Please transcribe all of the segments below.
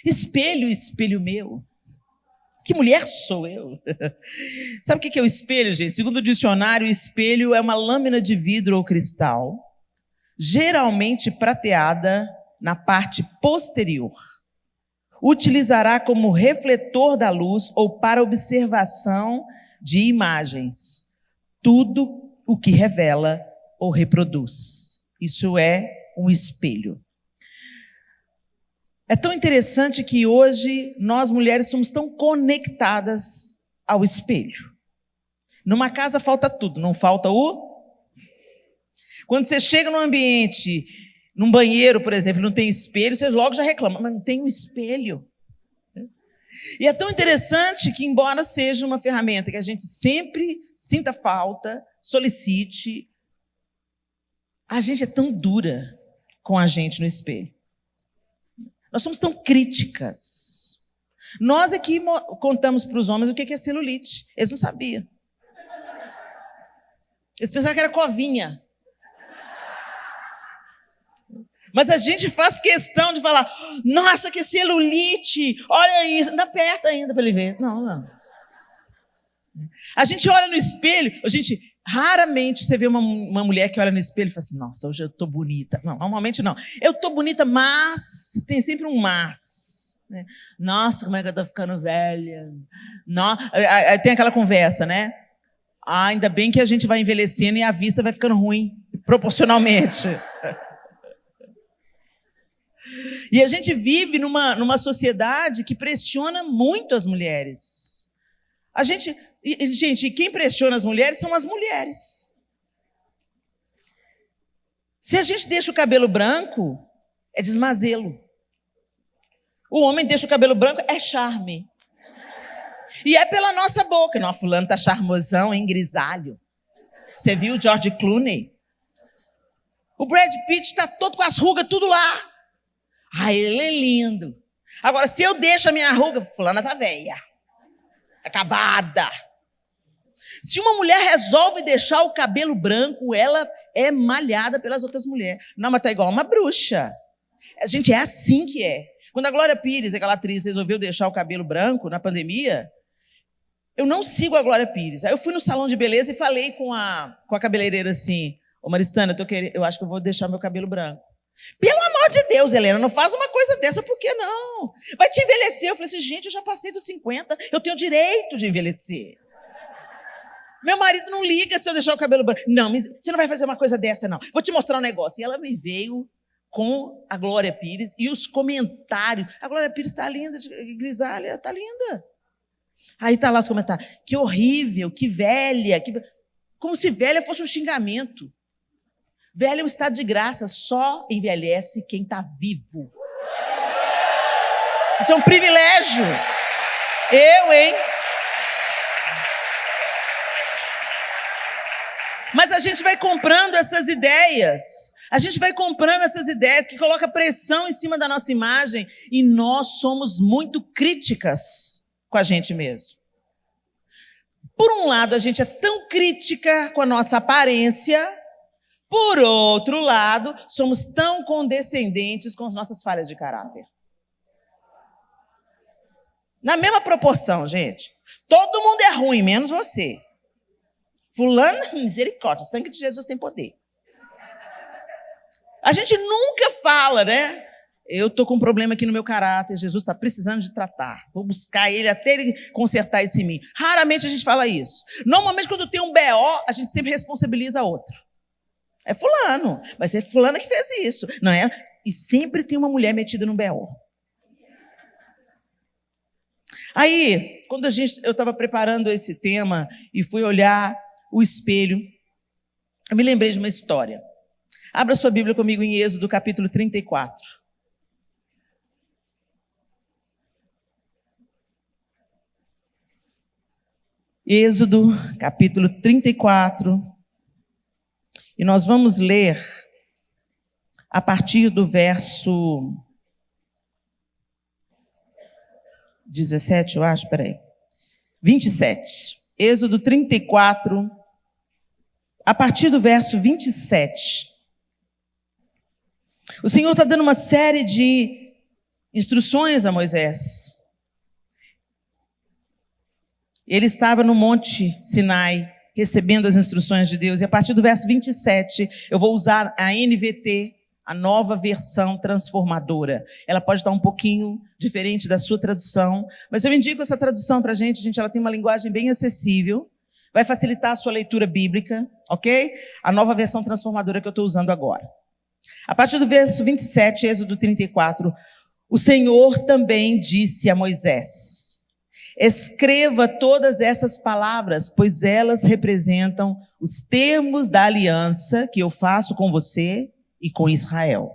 Espelho, espelho meu. Que mulher sou eu? Sabe o que é o espelho, gente? Segundo o dicionário, o espelho é uma lâmina de vidro ou cristal, geralmente prateada na parte posterior. Utilizará como refletor da luz ou para observação de imagens. Tudo o que revela ou reproduz. Isso é um espelho. É tão interessante que hoje nós mulheres somos tão conectadas ao espelho. Numa casa falta tudo, não falta o... Quando você chega num ambiente, num banheiro, por exemplo, não tem espelho, você logo já reclama, mas não tem um espelho. E é tão interessante que, embora seja uma ferramenta que a gente sempre sinta falta, solicite, a gente é tão dura com a gente no espelho. Nós somos tão críticas. Nós aqui contamos para os homens o que é celulite. Eles não sabiam. Eles pensavam que era covinha. Mas a gente faz questão de falar, nossa, que celulite, olha isso. Ainda aperta ainda para ele ver. Não. A gente olha no espelho, raramente você vê uma mulher que olha no espelho e fala assim, nossa, hoje eu estou bonita. Não, normalmente não. Eu estou bonita, mas tem sempre um mas. Né? Nossa, como é que eu estou ficando velha. Aí tem aquela conversa, né? Ainda bem que a gente vai envelhecendo e a vista vai ficando ruim, proporcionalmente. E a gente vive numa sociedade que pressiona muito as mulheres. Gente, quem pressiona as mulheres são as mulheres. Se a gente deixa o cabelo branco, é desmazelo. O homem deixa o cabelo branco, é charme. E é pela nossa boca. Não, fulano tá charmosão, hein, grisalho. Você viu o George Clooney? O Brad Pitt tá todo com as rugas, tudo lá. Ai, ele é lindo. Agora, se eu deixo a minha ruga, fulana tá velha. Acabada. Se uma mulher resolve deixar o cabelo branco, ela é malhada pelas outras mulheres. Não, mas tá igual uma bruxa. A gente é assim que é. Quando a Glória Pires, aquela atriz, resolveu deixar o cabelo branco na pandemia, eu não sigo a Glória Pires. Aí eu fui no salão de beleza e falei com a cabeleireira assim, ô Maristana, eu acho que eu vou deixar meu cabelo branco. Pelo amor de Deus, Helena, não faz uma coisa dessa, por que não? Vai te envelhecer. Eu falei assim, gente, eu já passei dos 50, eu tenho direito de envelhecer. Meu marido não liga se eu deixar o cabelo branco. Não, você não vai fazer uma coisa dessa, não. Vou te mostrar um negócio. E ela me veio com a Glória Pires e os comentários. A Glória Pires está linda, grisalha, está linda. Aí está lá os comentários. Que horrível, que velha. Como se velha fosse um xingamento. Velha é um estado de graça, só envelhece quem está vivo. Isso é um privilégio. Hein? Mas a gente vai comprando essas ideias. A gente vai comprando essas ideias que colocam pressão em cima da nossa imagem e nós somos muito críticas com a gente mesmo. Por um lado, a gente é tão crítica com a nossa aparência. Por outro lado, somos tão condescendentes com as nossas falhas de caráter. Na mesma proporção, gente. Todo mundo é ruim, menos você. Fulano, misericórdia, o sangue de Jesus tem poder. A gente nunca fala, né? Eu estou com um problema aqui no meu caráter, Jesus está precisando de tratar. Vou buscar ele até ele consertar isso em mim. Raramente a gente fala isso. Normalmente, quando tem um BO, a gente sempre responsabiliza outro. É fulano, mas é fulana que fez isso. Não é? E sempre tem uma mulher metida no BO. Aí, quando eu estava preparando esse tema e fui olhar o espelho, eu me lembrei de uma história. Abra sua Bíblia comigo em Êxodo, capítulo 34. Êxodo, capítulo 34. E nós vamos ler a partir do verso 17, eu acho, peraí. 27. Êxodo 34, a partir do verso 27. O Senhor está dando uma série de instruções a Moisés. Ele estava no Monte Sinai, recebendo as instruções de Deus. E a partir do verso 27, eu vou usar a NVT, a nova versão transformadora. Ela pode estar um pouquinho diferente da sua tradução, mas eu indico essa tradução para a gente. Ela tem uma linguagem bem acessível, vai facilitar a sua leitura bíblica, ok? A nova versão transformadora que eu estou usando agora. A partir do verso 27, Êxodo 34, o Senhor também disse a Moisés: escreva todas essas palavras, pois elas representam os termos da aliança que eu faço com você e com Israel.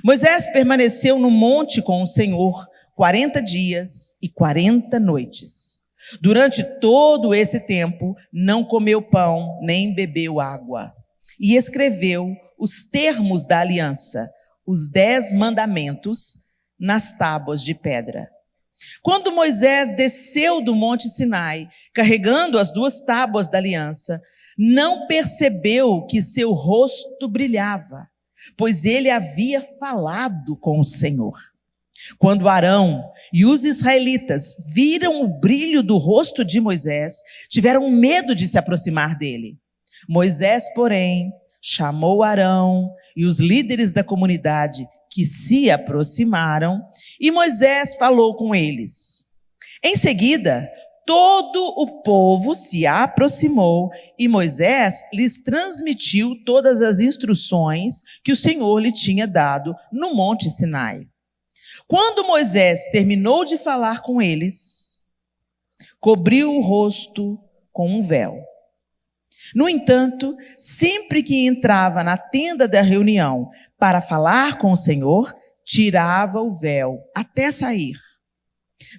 Moisés permaneceu no monte com o Senhor 40 dias e 40 noites. Durante todo esse tempo, não comeu pão, nem bebeu água. E escreveu os termos da aliança, os 10 mandamentos, nas tábuas de pedra. Quando Moisés desceu do monte Sinai, carregando as 2 tábuas da aliança, não percebeu que seu rosto brilhava, pois ele havia falado com o Senhor. Quando Arão e os israelitas viram o brilho do rosto de Moisés, tiveram medo de se aproximar dele. Moisés, porém, chamou Arão e os líderes da comunidade que se aproximaram, e Moisés falou com eles. Em seguida, todo o povo se aproximou e Moisés lhes transmitiu todas as instruções que o Senhor lhe tinha dado no Monte Sinai. Quando Moisés terminou de falar com eles, cobriu o rosto com um véu. No entanto, sempre que entrava na tenda da reunião para falar com o Senhor, tirava o véu até sair.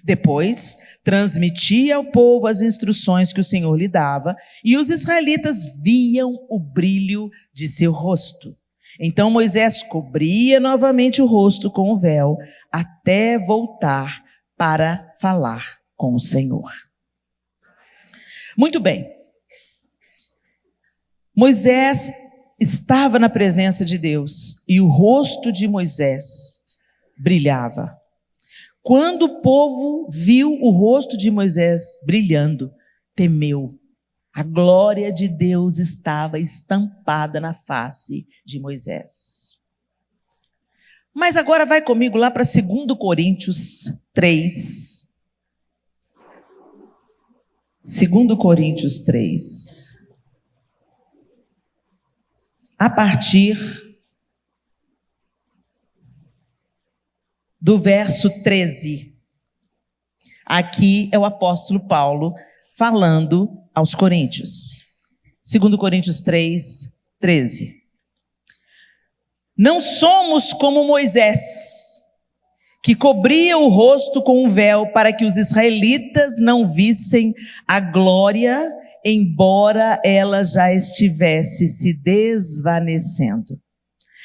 Depois, transmitia ao povo as instruções que o Senhor lhe dava, e os israelitas viam o brilho de seu rosto. Então Moisés cobria novamente o rosto com o véu, até voltar para falar com o Senhor. Muito bem. Moisés estava na presença de Deus, e o rosto de Moisés brilhava. Quando o povo viu o rosto de Moisés brilhando, temeu. A glória de Deus estava estampada na face de Moisés. Mas agora vai comigo lá para 2 Coríntios 3. 2 Coríntios 3. A partir do verso 13. Aqui é o apóstolo Paulo falando aos Coríntios. 2 Coríntios 3, 13. Não somos como Moisés, que cobria o rosto com um véu para que os israelitas não vissem a glória, embora ela já estivesse se desvanecendo.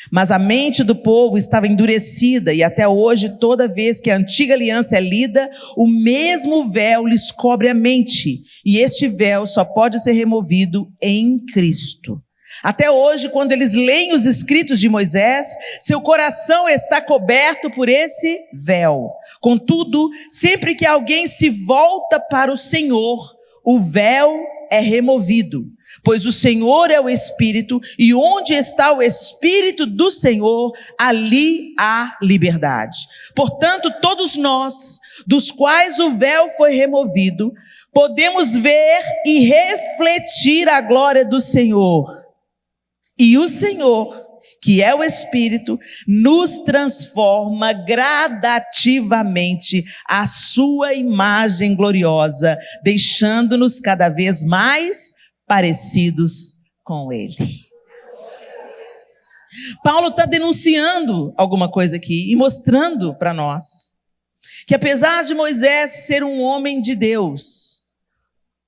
Mas a mente do povo estava endurecida, e até hoje, toda vez que a antiga aliança é lida, o mesmo véu lhes cobre a mente, e este véu só pode ser removido em Cristo. Até hoje, quando eles leem os escritos de Moisés, seu coração está coberto por esse véu. Contudo, sempre que alguém se volta para o Senhor, o véu é removido, pois o Senhor é o Espírito, e onde está o Espírito do Senhor, ali há liberdade. Portanto, todos nós, dos quais o véu foi removido, podemos ver e refletir a glória do Senhor. E o Senhor, que é o Espírito, nos transforma gradativamente à sua imagem gloriosa, deixando-nos cada vez mais parecidos com Ele. Paulo está denunciando alguma coisa aqui e mostrando para nós que, apesar de Moisés ser um homem de Deus,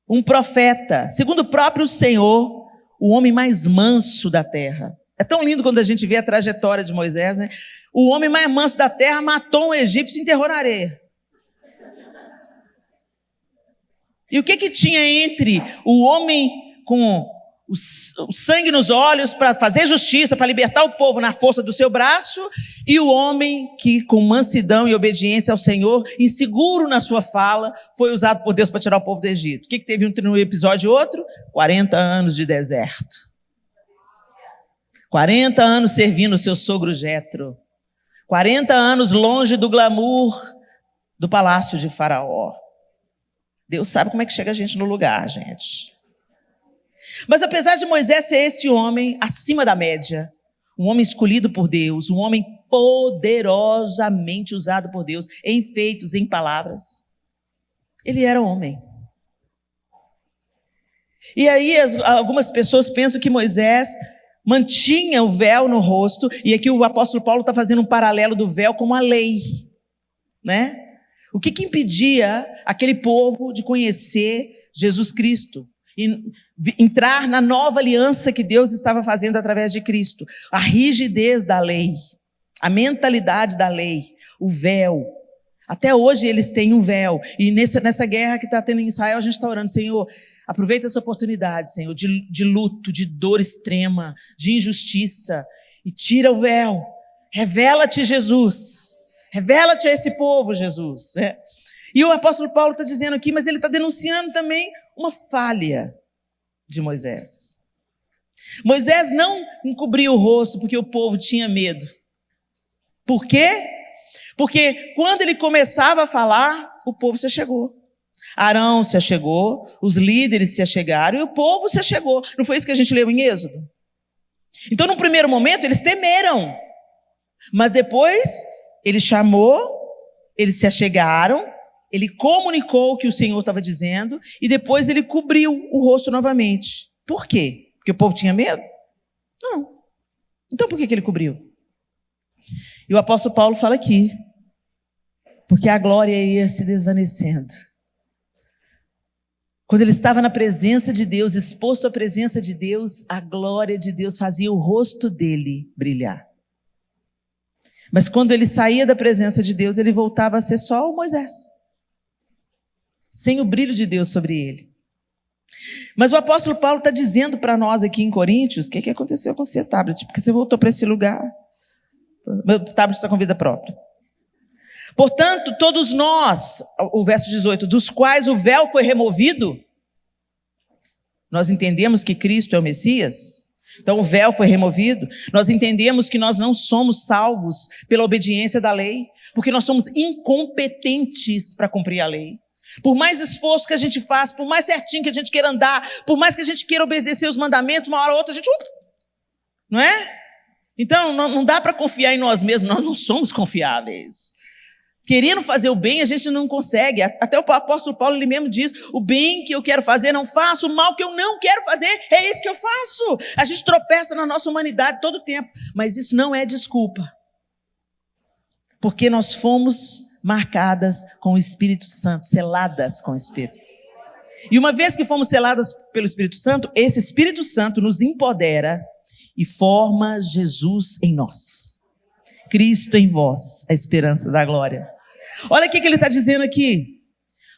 um profeta, segundo o próprio Senhor, o homem mais manso da terra. É tão lindo quando a gente vê a trajetória de Moisés, né? O homem mais manso da terra matou um egípcio e enterrou na areia. E o que tinha entre o homem com o sangue nos olhos para fazer justiça, para libertar o povo na força do seu braço, e o homem que com mansidão e obediência ao Senhor, inseguro na sua fala, foi usado por Deus para tirar o povo do Egito. O que teve um episódio e outro? 40 anos de deserto. 40 anos servindo o seu sogro Jetro. 40 anos longe do glamour do palácio de Faraó. Deus sabe como é que chega a gente no lugar, gente. Mas apesar de Moisés ser esse homem acima da média, um homem escolhido por Deus, um homem poderosamente usado por Deus, em feitos, em palavras, ele era homem. E aí algumas pessoas pensam que Moisés mantinha o véu no rosto, e aqui o apóstolo Paulo está fazendo um paralelo do véu com a lei, né? O que impedia aquele povo de conhecer Jesus Cristo? E entrar na nova aliança que Deus estava fazendo através de Cristo. A rigidez da lei, a mentalidade da lei, o véu. Até hoje eles têm um véu. E nessa guerra que está tendo em Israel, a gente está orando, Senhor, aproveita essa oportunidade, Senhor, de luto, de dor extrema, de injustiça, e tira o véu. Revela-te, Jesus. Revela-te a esse povo, Jesus. E o apóstolo Paulo está dizendo aqui, mas ele está denunciando também uma falha de Moisés. Moisés não encobriu o rosto porque o povo tinha medo. Por quê? Porque quando ele começava a falar, o povo se achegou. Arão se achegou, os líderes se achegaram e o povo se achegou. Não foi isso que a gente leu em Êxodo? Então, no primeiro momento, eles temeram. Mas depois, ele chamou, eles se achegaram, ele comunicou o que o Senhor estava dizendo e depois ele cobriu o rosto novamente. Por quê? Porque o povo tinha medo? Não. Então por que ele cobriu? E o apóstolo Paulo fala aqui, porque a glória ia se desvanecendo. Quando ele estava na presença de Deus, exposto à presença de Deus, a glória de Deus fazia o rosto dele brilhar. Mas quando ele saía da presença de Deus, ele voltava a ser só o Moisés, sem o brilho de Deus sobre ele. Mas o apóstolo Paulo está dizendo para nós aqui em Coríntios, o que aconteceu com você, tablet? Porque você voltou para esse lugar. Meu tablet está com vida própria. Portanto, todos nós, o verso 18, dos quais o véu foi removido, nós entendemos que Cristo é o Messias. Então o véu foi removido. Nós entendemos que nós não somos salvos pela obediência da lei, porque nós somos incompetentes para cumprir a lei. Por mais esforço que a gente faz, por mais certinho que a gente queira andar, por mais que a gente queira obedecer os mandamentos, uma hora ou outra a gente... Não é? Então não dá para confiar em nós mesmos, nós não somos confiáveis. Querendo fazer o bem, a gente não consegue. Até o apóstolo Paulo, ele mesmo diz, o bem que eu quero fazer não faço, o mal que eu não quero fazer, é esse que eu faço. A gente tropeça na nossa humanidade todo o tempo, mas isso não é desculpa. Porque nós fomos marcadas com o Espírito Santo, seladas com o Espírito. E uma vez que fomos seladas pelo Espírito Santo, esse Espírito Santo nos empodera e forma Jesus em nós. Cristo em vós, a esperança da glória. Olha o que ele está dizendo aqui.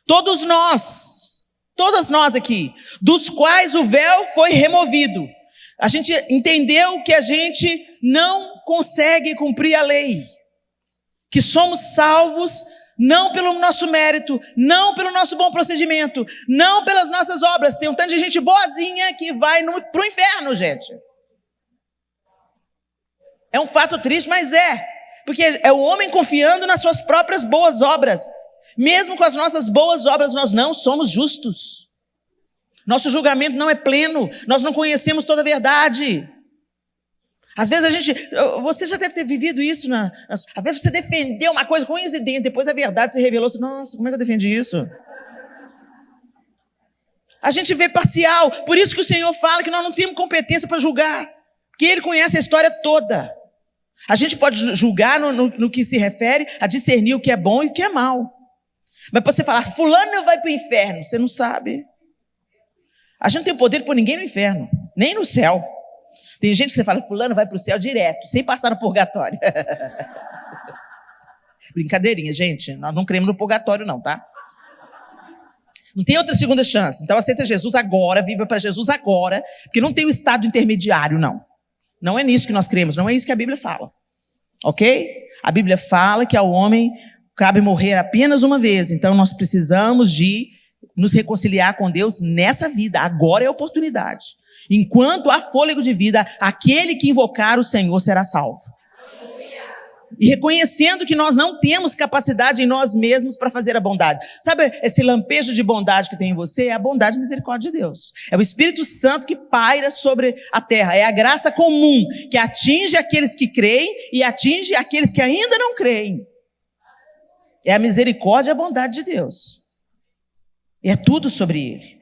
Todas nós aqui, dos quais o véu foi removido. A gente entendeu que a gente não consegue cumprir a lei. Que somos salvos não pelo nosso mérito, não pelo nosso bom procedimento, não pelas nossas obras. Tem um tanto de gente boazinha que vai para o inferno, gente. É um fato triste, mas porque é o homem confiando nas suas próprias boas obras. Mesmo com as nossas boas obras, nós não somos justos. Nosso julgamento não é pleno, nós não conhecemos toda a verdade. Às vezes você já deve ter vivido isso, às vezes você defendeu uma coisa com unhas e dentes, depois a verdade se revelou, nossa, como é que eu defendi isso? A gente vê parcial, por isso que o Senhor fala que nós não temos competência para julgar, porque Ele conhece a história toda. A gente pode julgar no que se refere a discernir o que é bom e o que é mal. Mas para você falar, fulano vai para o inferno, você não sabe. A gente não tem poder de pôr ninguém no inferno, nem no céu. Tem gente que você fala, fulano vai para o céu direto, sem passar no purgatório. Brincadeirinha, gente, nós não cremos no purgatório não, tá? Não tem outra segunda chance. Então aceita Jesus agora, viva para Jesus agora, porque não tem o estado intermediário, não. Não é nisso que nós cremos, não é isso que a Bíblia fala. Ok? A Bíblia fala que ao homem cabe morrer apenas uma vez. Então nós precisamos de nos reconciliar com Deus nessa vida. Agora é a oportunidade. Enquanto há fôlego de vida, aquele que invocar o Senhor será salvo. E reconhecendo que nós não temos capacidade em nós mesmos para fazer a bondade. Sabe esse lampejo de bondade que tem em você? É a bondade e misericórdia de Deus. É o Espírito Santo que paira sobre a terra. É a graça comum que atinge aqueles que creem e atinge aqueles que ainda não creem. É a misericórdia e a bondade de Deus. E é tudo sobre Ele.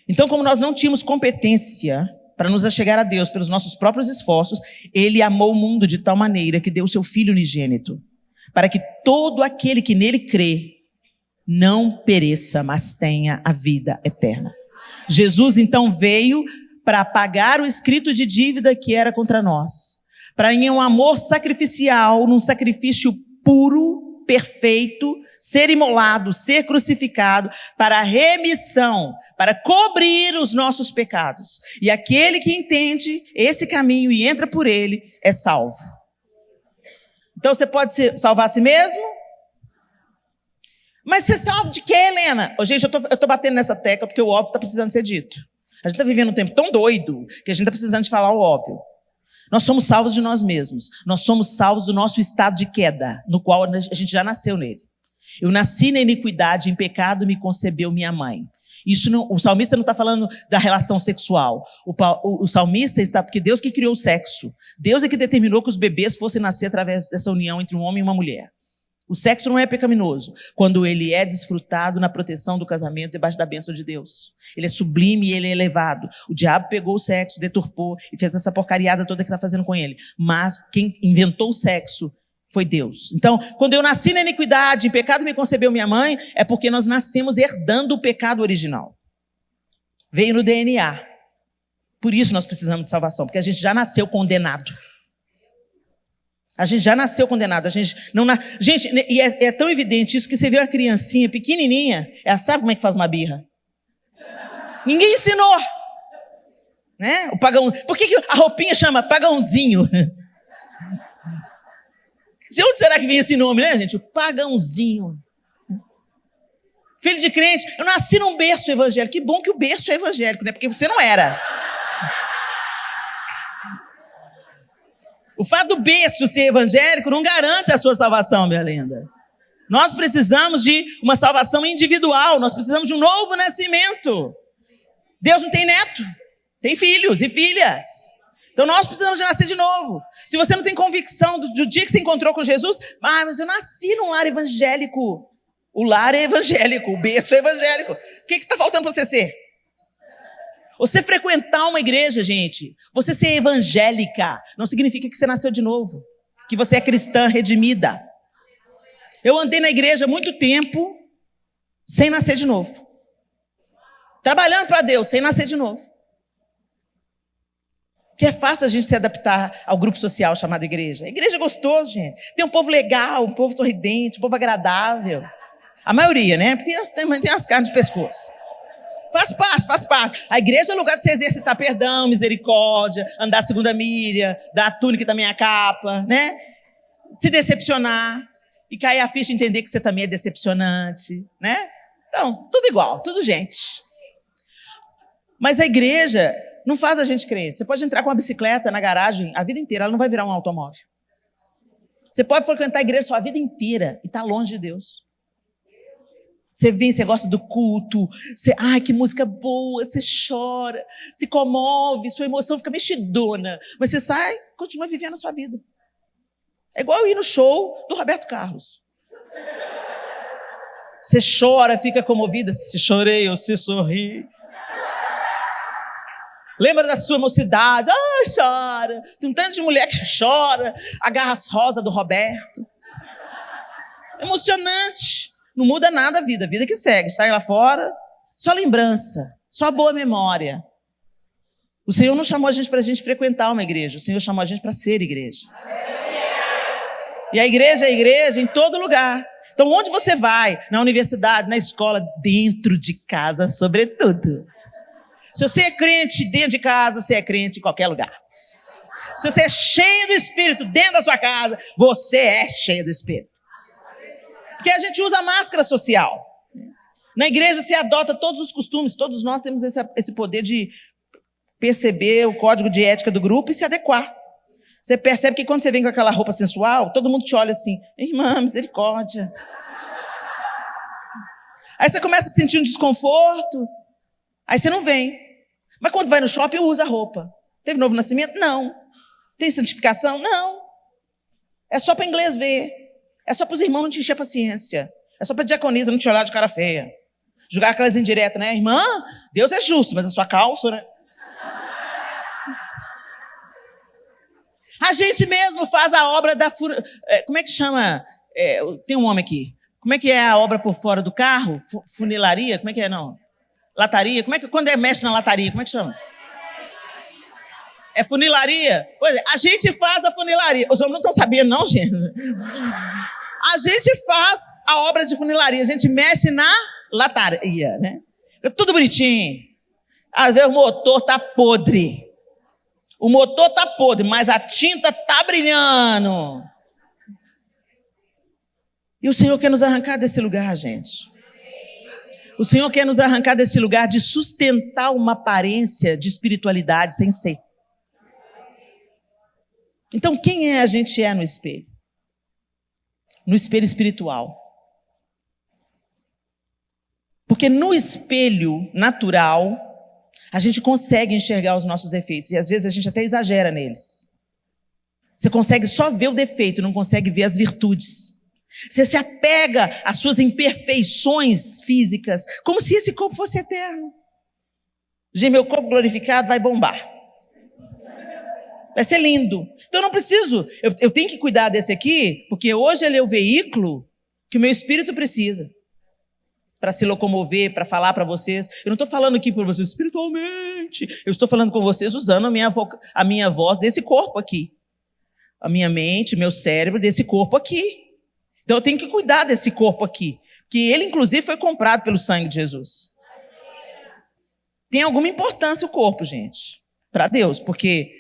Então, como nós não tínhamos competência para nos achegar a Deus pelos nossos próprios esforços, Ele amou o mundo de tal maneira que deu o seu Filho unigênito, para que todo aquele que nele crê não pereça, mas tenha a vida eterna. Jesus, então, veio para pagar o escrito de dívida que era contra nós, para em um amor sacrificial, num sacrifício puro, perfeito, ser imolado, ser crucificado, para a remissão, para cobrir os nossos pecados. E aquele que entende esse caminho e entra por ele, é salvo. Então você pode salvar a si mesmo? Mas ser salvo de quê, Helena? Gente, eu tô batendo nessa tecla porque o óbvio está precisando ser dito. A gente está vivendo um tempo tão doido que a gente está precisando de falar o óbvio. Nós somos salvos de nós mesmos. Nós somos salvos do nosso estado de queda, no qual a gente já nasceu nele. Eu nasci na iniquidade, em pecado me concebeu minha mãe. Isso não, o salmista não está falando da relação sexual. O salmista está, porque Deus que criou o sexo. Deus é que determinou que os bebês fossem nascer através dessa união entre um homem e uma mulher. O sexo não é pecaminoso quando ele é desfrutado na proteção do casamento debaixo da bênção de Deus. Ele é sublime e ele é elevado. O diabo pegou o sexo, deturpou e fez essa porcariada toda que está fazendo com ele. Mas quem inventou o sexo foi Deus. Então, quando eu nasci na iniquidade, em pecado me concebeu minha mãe, é porque nós nascemos herdando o pecado original. Veio no DNA. Por isso nós precisamos de salvação, porque a gente já nasceu condenado. A gente já nasceu condenado. A gente não Gente, e é tão evidente isso que você vê uma criancinha pequenininha, ela sabe como é que faz uma birra. Ninguém ensinou. Né? O pagão. Por que a roupinha chama pagãozinho? De onde será que vem esse nome, né, gente? O pagãozinho. Filho de crente, eu nasci num berço evangélico. Que bom que o berço é evangélico, né? Porque você não era. O fato do berço ser evangélico não garante a sua salvação, minha linda. Nós precisamos de uma salvação individual. Nós precisamos de um novo nascimento. Deus não tem neto, tem filhos e filhas. Então nós precisamos de nascer de novo. Se você não tem convicção do dia que você encontrou com Jesus, mas eu nasci num lar evangélico. O lar é evangélico, o berço é evangélico. O que está faltando para você ser? Você frequentar uma igreja, gente, você ser evangélica, não significa que você nasceu de novo, que você é cristã redimida. Eu andei na igreja há muito tempo sem nascer de novo. Trabalhando para Deus, sem nascer de novo. Que é fácil a gente se adaptar ao grupo social chamado igreja. A igreja é gostoso, gente. Tem um povo legal, um povo sorridente, um povo agradável. A maioria, né? Tem as carnes de pescoço. Faz parte. A igreja é o lugar de você exercitar perdão, misericórdia, andar a segunda milha, dar a túnica da minha capa, né? Se decepcionar e cair a ficha e entender que você também é decepcionante, né? Então, tudo igual, tudo gente. Mas a igreja não faz a gente crente. Você pode entrar com uma bicicleta na garagem a vida inteira, ela não vai virar um automóvel. Você pode frequentar a igreja sua vida inteira e estar longe de Deus. Você vem, você gosta do culto, ai, que música boa, você chora, se comove, sua emoção fica mexidona, mas você sai, continua vivendo a sua vida. É igual eu ir no show do Roberto Carlos. Você chora, fica comovida, se chorei ou se sorri. Lembra da sua mocidade, chora. Tem um tanto de mulher que chora, agarra as rosas do Roberto. Emocionante. Não muda nada a vida que segue. Sai lá fora, só lembrança, só boa memória. O Senhor não chamou a gente para a gente frequentar uma igreja, o Senhor chamou a gente para ser igreja. E a igreja é igreja em todo lugar. Então, onde você vai? Na universidade, na escola, dentro de casa, sobretudo. Se você é crente dentro de casa, você é crente em qualquer lugar. Se você é cheio do Espírito dentro da sua casa, você é cheio do Espírito. Porque a gente usa máscara social. Na igreja se adota todos os costumes, todos nós temos esse poder de perceber o código de ética do grupo e se adequar. Você percebe que quando você vem com aquela roupa sensual, todo mundo te olha assim, irmã, misericórdia. Aí você começa a sentir um desconforto, aí você não vem. Mas quando vai no shopping, usa a roupa. Teve novo nascimento? Não. Tem santificação? Não. É só para inglês ver. É só para os irmãos não te encher a paciência. É só para a diaconisa não te olhar de cara feia. Jogar aquelas indiretas, né? Irmã, Deus é justo, mas a sua calça, né? A gente mesmo faz a obra da... Como é que chama? Tem um homem aqui. Como é que é a obra por fora do carro? Funilaria? Como é que é, não? Lataria? Como é que... Quando mexe na lataria, como é que chama? É funilaria? Pois é, a gente faz a funilaria. Os homens não estão sabendo, não, gente. A gente faz a obra de funilaria. A gente mexe na lataria, né? Tudo bonitinho. Às vezes o motor tá podre. O motor tá podre, mas a tinta tá brilhando. E o Senhor quer nos arrancar desse lugar, gente. O Senhor quer nos arrancar desse lugar de sustentar uma aparência de espiritualidade sem ser. Então, quem a gente é no espelho? No espelho espiritual. Porque no espelho natural, a gente consegue enxergar os nossos defeitos. E às vezes a gente até exagera neles. Você consegue só ver o defeito, não consegue ver as virtudes. Você se apega às suas imperfeições físicas, como se esse corpo fosse eterno. Gente, meu corpo glorificado vai bombar. Vai ser lindo. Então eu não preciso, eu tenho que cuidar desse aqui, porque hoje ele é o veículo que o meu espírito precisa. Para se locomover, para falar para vocês. Eu não estou falando aqui para vocês espiritualmente. Eu estou falando com vocês usando a minha voz desse corpo aqui. A minha mente, meu cérebro desse corpo aqui. Então eu tenho que cuidar desse corpo aqui. Que ele, inclusive, foi comprado pelo sangue de Jesus. Tem alguma importância o corpo, gente. Para Deus. Por que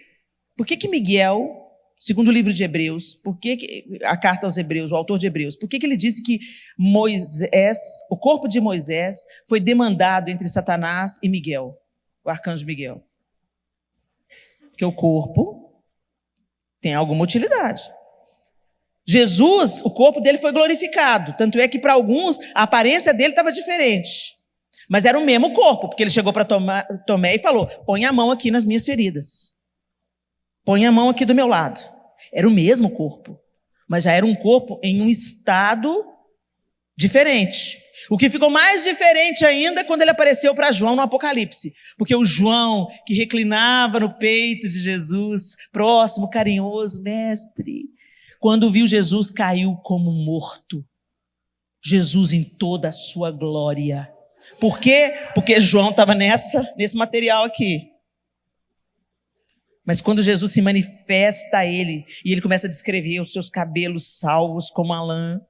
Miguel... Segundo o livro de Hebreus, a carta aos Hebreus, o autor de Hebreus, por que ele disse que o corpo de Moisés foi demandado entre Satanás e Miguel, o arcanjo Miguel? Porque o corpo tem alguma utilidade. Jesus, o corpo dele foi glorificado, tanto é que para alguns a aparência dele estava diferente, mas era o mesmo corpo, porque ele chegou para Tomé e falou, põe a mão aqui nas minhas feridas. Põe a mão aqui do meu lado. Era o mesmo corpo, mas já era um corpo em um estado diferente. O que ficou mais diferente ainda quando ele apareceu para João no Apocalipse. Porque o João, que reclinava no peito de Jesus, próximo, carinhoso, mestre, quando viu Jesus, caiu como morto. Jesus em toda a sua glória. Por quê? Porque João estava nesse material aqui. Mas quando Jesus se manifesta a ele, e ele começa a descrever os seus cabelos salvos como a lã,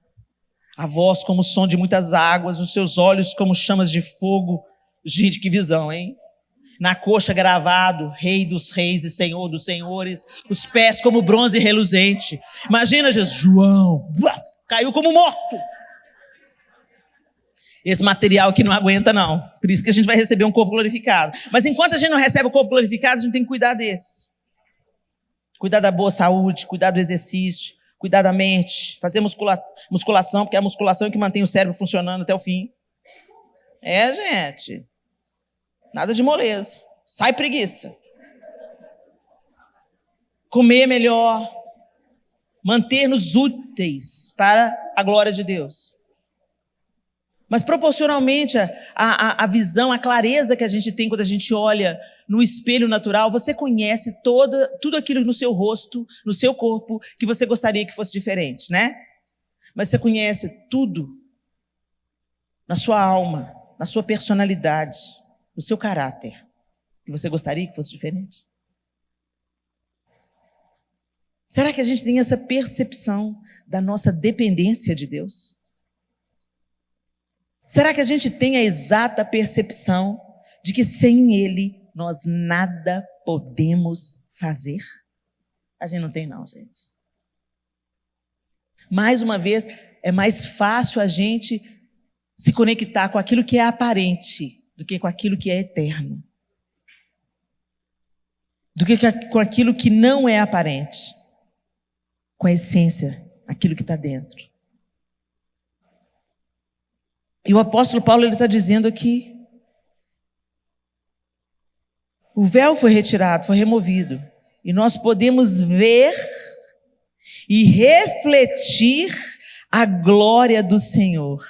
a voz como o som de muitas águas, os seus olhos como chamas de fogo. Gente, que visão, hein? Na coxa gravado, Rei dos reis e Senhor dos senhores, os pés como bronze reluzente. Imagina Jesus, João, caiu como morto. Esse material aqui não aguenta, não. Por isso que a gente vai receber um corpo glorificado. Mas enquanto a gente não recebe o corpo glorificado, a gente tem que cuidar desse. Cuidar da boa saúde, cuidar do exercício, cuidar da mente, fazer musculação, porque é a musculação é que mantém o cérebro funcionando até o fim. Gente. Nada de moleza. Sai preguiça. Comer melhor. Manter-nos úteis para a glória de Deus. Mas proporcionalmente a visão, a clareza que a gente tem quando a gente olha no espelho natural, você conhece tudo aquilo no seu rosto, no seu corpo, que você gostaria que fosse diferente, né? Mas você conhece tudo na sua alma, na sua personalidade, no seu caráter, que você gostaria que fosse diferente. Será que a gente tem essa percepção da nossa dependência de Deus? Será que a gente tem a exata percepção de que sem Ele nós nada podemos fazer? A gente não tem não, gente. Mais uma vez, é mais fácil a gente se conectar com aquilo que é aparente do que com aquilo que é eterno. Do que com aquilo que não é aparente. Com a essência, aquilo que está dentro. E o apóstolo Paulo está dizendo aqui, o véu foi retirado, foi removido, e nós podemos ver e refletir a glória do Senhor.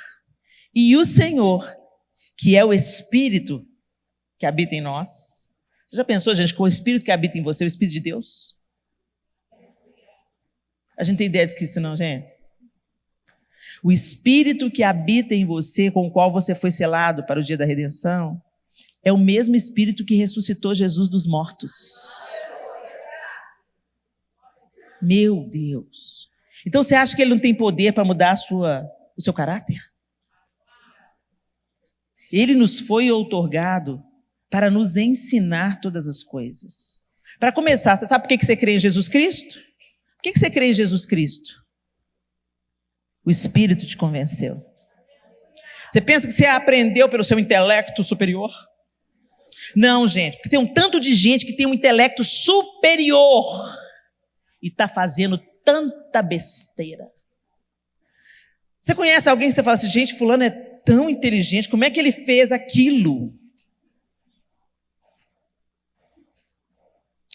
E o Senhor, que é o Espírito que habita em nós. Você já pensou, gente, que o Espírito que habita em você é o Espírito de Deus? A gente tem ideia de que isso não, gente? O Espírito que habita em você, com o qual você foi selado para o dia da redenção, é o mesmo Espírito que ressuscitou Jesus dos mortos. Meu Deus. Então você acha que ele não tem poder para mudar o seu caráter? Ele nos foi outorgado para nos ensinar todas as coisas. Para começar, você sabe por que você crê em Jesus Cristo? Por que você crê em Jesus Cristo? O Espírito te convenceu. Você pensa que você aprendeu pelo seu intelecto superior? Não, gente, porque tem um tanto de gente que tem um intelecto superior e está fazendo tanta besteira. Você conhece alguém que você fala assim, gente, fulano é tão inteligente, como é que ele fez aquilo?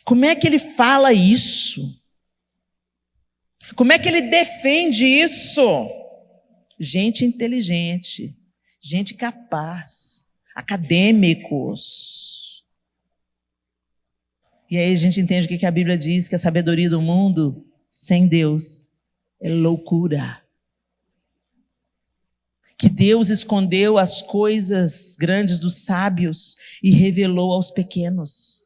Como é que ele fala isso? Como é que ele defende isso? Gente inteligente, gente capaz, acadêmicos. E aí a gente entende o que a Bíblia diz, que a sabedoria do mundo, sem Deus, é loucura. Que Deus escondeu as coisas grandes dos sábios e revelou aos pequenos.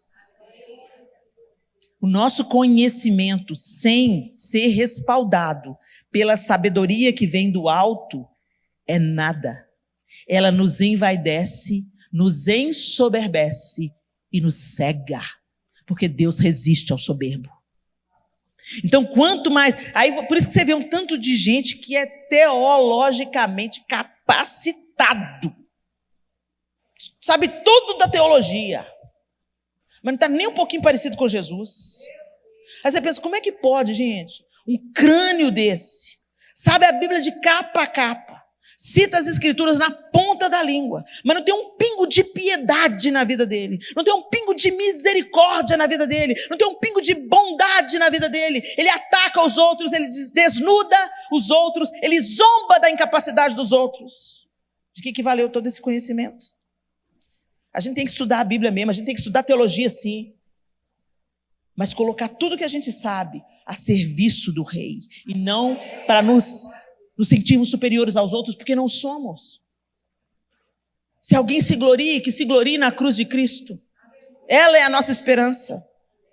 O nosso conhecimento, sem ser respaldado pela sabedoria que vem do alto, é nada. Ela nos envaidece, nos ensoberbece e nos cega, porque Deus resiste ao soberbo. Então, quanto mais... Aí, por isso que você vê um tanto de gente que é teologicamente capacitado. Sabe tudo da teologia. Mas não está nem um pouquinho parecido com Jesus. Aí você pensa, como é que pode, gente? Um crânio desse. Sabe a Bíblia de capa a capa. Cita as Escrituras na ponta da língua. Mas não tem um pingo de piedade na vida dele. Não tem um pingo de misericórdia na vida dele. Não tem um pingo de bondade na vida dele. Ele ataca os outros, ele desnuda os outros, ele zomba da incapacidade dos outros. De que valeu todo esse conhecimento? A gente tem que estudar a Bíblia mesmo, a gente tem que estudar teologia sim. Mas colocar tudo que a gente sabe a serviço do Rei. E não para nos sentirmos superiores aos outros, porque não somos. Se alguém se glorie, que se glorie na cruz de Cristo. Ela é a nossa esperança.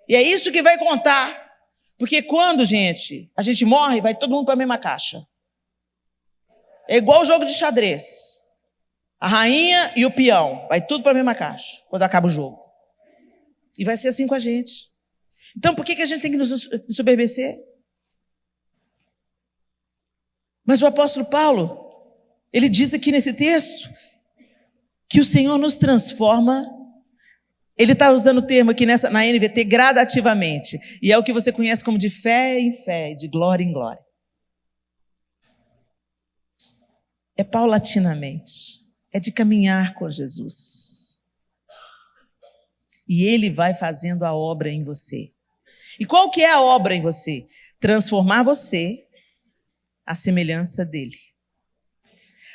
E é isso que vai contar. Porque quando, gente, a gente morre, vai todo mundo para a mesma caixa. É igual o jogo de xadrez. A rainha e o peão, vai tudo para a mesma caixa, quando acaba o jogo. E vai ser assim com a gente. Então, por que a gente tem que nos ensoberbecer? Mas o apóstolo Paulo, ele diz aqui nesse texto, que o Senhor nos transforma, ele está usando o termo aqui na NVT, gradativamente. E é o que você conhece como de fé em fé, de glória em glória. É paulatinamente. É de caminhar com Jesus. E Ele vai fazendo a obra em você. E qual que é a obra em você? Transformar você à semelhança dEle.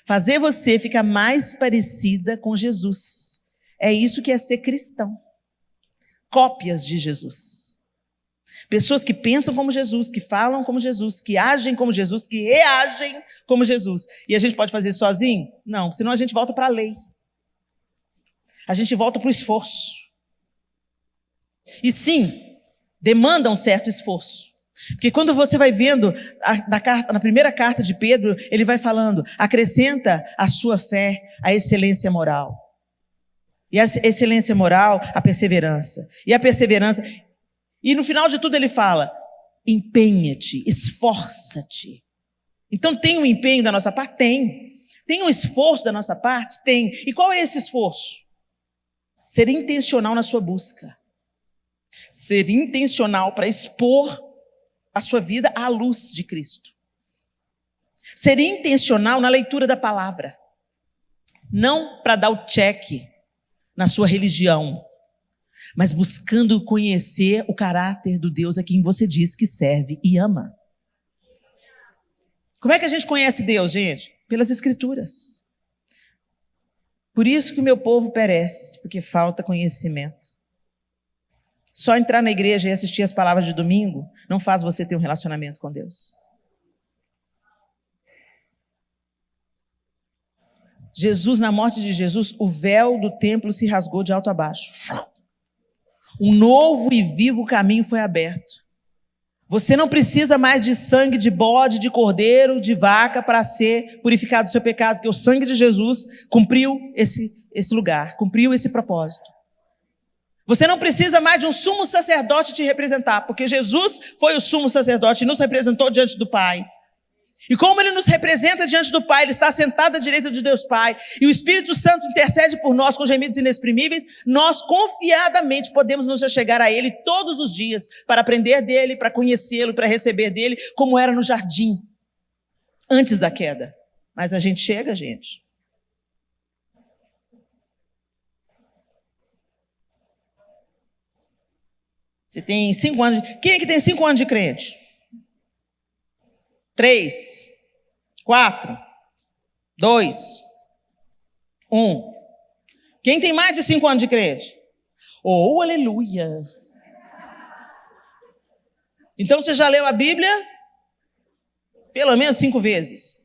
Fazer você ficar mais parecida com Jesus. É isso que é ser cristão. Cópias de Jesus. Pessoas que pensam como Jesus, que falam como Jesus, que agem como Jesus, que reagem como Jesus. E a gente pode fazer sozinho? Não, senão a gente volta para a lei. A gente volta para o esforço. E sim, demanda um certo esforço. Porque quando você vai vendo na primeira carta de Pedro, ele vai falando, acrescenta à sua fé a excelência moral. E a excelência moral, a perseverança. E a perseverança... E no final de tudo ele fala, empenha-te, esforça-te. Então tem um empenho da nossa parte? Tem. Tem um esforço da nossa parte? Tem. E qual é esse esforço? Ser intencional na sua busca. Ser intencional para expor a sua vida à luz de Cristo. Ser intencional na leitura da palavra. Não para dar o check na sua religião, mas buscando conhecer o caráter do Deus a quem você diz que serve e ama. Como é que a gente conhece Deus, gente? Pelas Escrituras. Por isso que o meu povo perece, porque falta conhecimento. Só entrar na igreja e assistir as palavras de domingo não faz você ter um relacionamento com Deus. Jesus, na morte de Jesus, o véu do templo se rasgou de alto a baixo. Um novo e vivo caminho foi aberto. Você não precisa mais de sangue de bode, de cordeiro, de vaca para ser purificado do seu pecado, porque o sangue de Jesus cumpriu esse lugar, cumpriu esse propósito. Você não precisa mais de um sumo sacerdote te representar, porque Jesus foi o sumo sacerdote e nos representou diante do Pai. E como Ele nos representa diante do Pai, Ele está sentado à direita de Deus Pai, e o Espírito Santo intercede por nós com gemidos inexprimíveis, nós confiadamente podemos nos achegar a Ele todos os dias, para aprender dEle, para conhecê-lo, para receber dEle, como era no jardim, antes da queda. Mas a gente chega, gente. Você tem 5 anos de... Quem é que tem 5 anos de crente? 3, 4, 2, 1. Quem tem mais de 5 anos de crente? Oh, aleluia! Então você já leu a Bíblia pelo menos 5 vezes.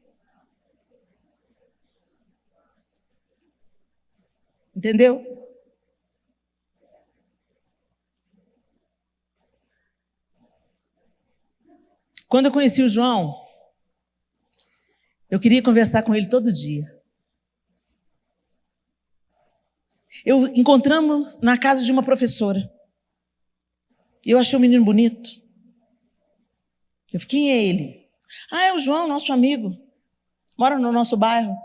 Entendeu? Quando eu conheci o João, eu queria conversar com ele todo dia. Encontramos na casa de uma professora. Eu achei o menino bonito. Eu falei, quem é ele? Ah, é o João, nosso amigo. Mora no nosso bairro.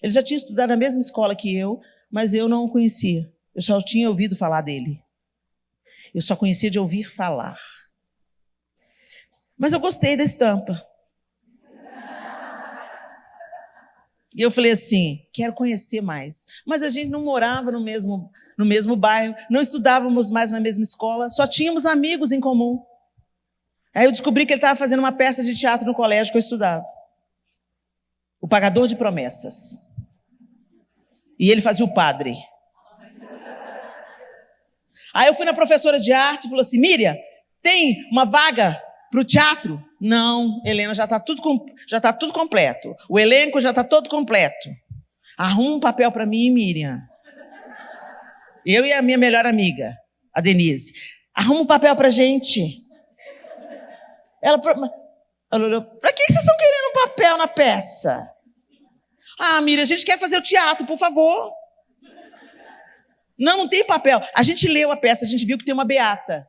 Ele já tinha estudado na mesma escola que eu, mas eu não o conhecia. Eu só tinha ouvido falar dele. Eu só conhecia de ouvir falar. Mas eu gostei da estampa. E eu falei assim, quero conhecer mais. Mas a gente não morava no mesmo bairro, não estudávamos mais na mesma escola, só tínhamos amigos em comum. Aí eu descobri que ele estava fazendo uma peça de teatro no colégio que eu estudava. O Pagador de Promessas. E ele fazia o padre. Aí eu fui na professora de arte e falou assim, Miriam, tem uma vaga para o teatro? Não, Helena, já está tudo completo. O elenco já está todo completo. Arruma um papel para mim, Miriam. Eu e a minha melhor amiga, a Denise. Arruma um papel para a gente. Ela olhou, para que vocês estão querendo um papel na peça? Ah, Miriam, a gente quer fazer o teatro, por favor. Não tem papel. A gente leu a peça, a gente viu que tem uma beata.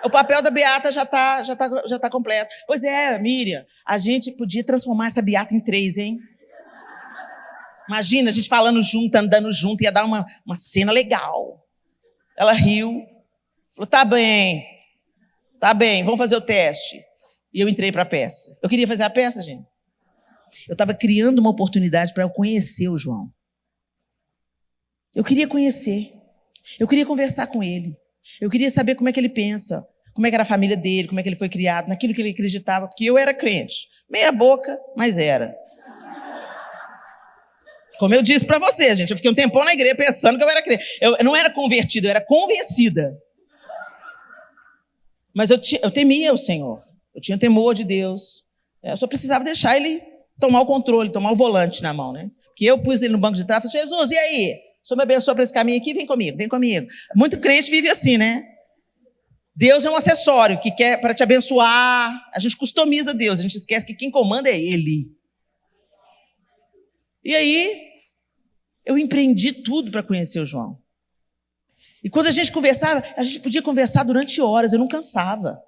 O papel da beata já tá completo. Pois é, Miriam, a gente podia transformar essa beata em 3, hein? Imagina, a gente falando junto, andando junto, ia dar uma cena legal. Ela riu, falou, tá bem, vamos fazer o teste. E eu entrei para a peça. Eu queria fazer a peça, gente. Eu estava criando uma oportunidade para eu conhecer o João. Eu queria conhecer. Eu queria conversar com ele. Eu queria saber como é que ele pensa, como é que era a família dele, como é que ele foi criado, naquilo que ele acreditava, porque eu era crente. Meia boca, mas era. Como eu disse para você, gente, eu fiquei um tempão na igreja pensando que eu era crente. Eu não era convertida, eu era convencida. Mas eu temia o Senhor. Eu tinha temor de Deus. Eu só precisava deixar ele tomar o controle, tomar o volante na mão, né? Porque eu pus ele no banco de trás e falei, Jesus, e aí? O Senhor me abençoa para esse caminho aqui? Vem comigo, vem comigo. Muito crente vive assim, né? Deus é um acessório que quer para te abençoar. A gente customiza Deus, a gente esquece que quem comanda é Ele. E aí, eu empreendi tudo para conhecer o João. E quando a gente conversava, a gente podia conversar durante horas, eu não cansava.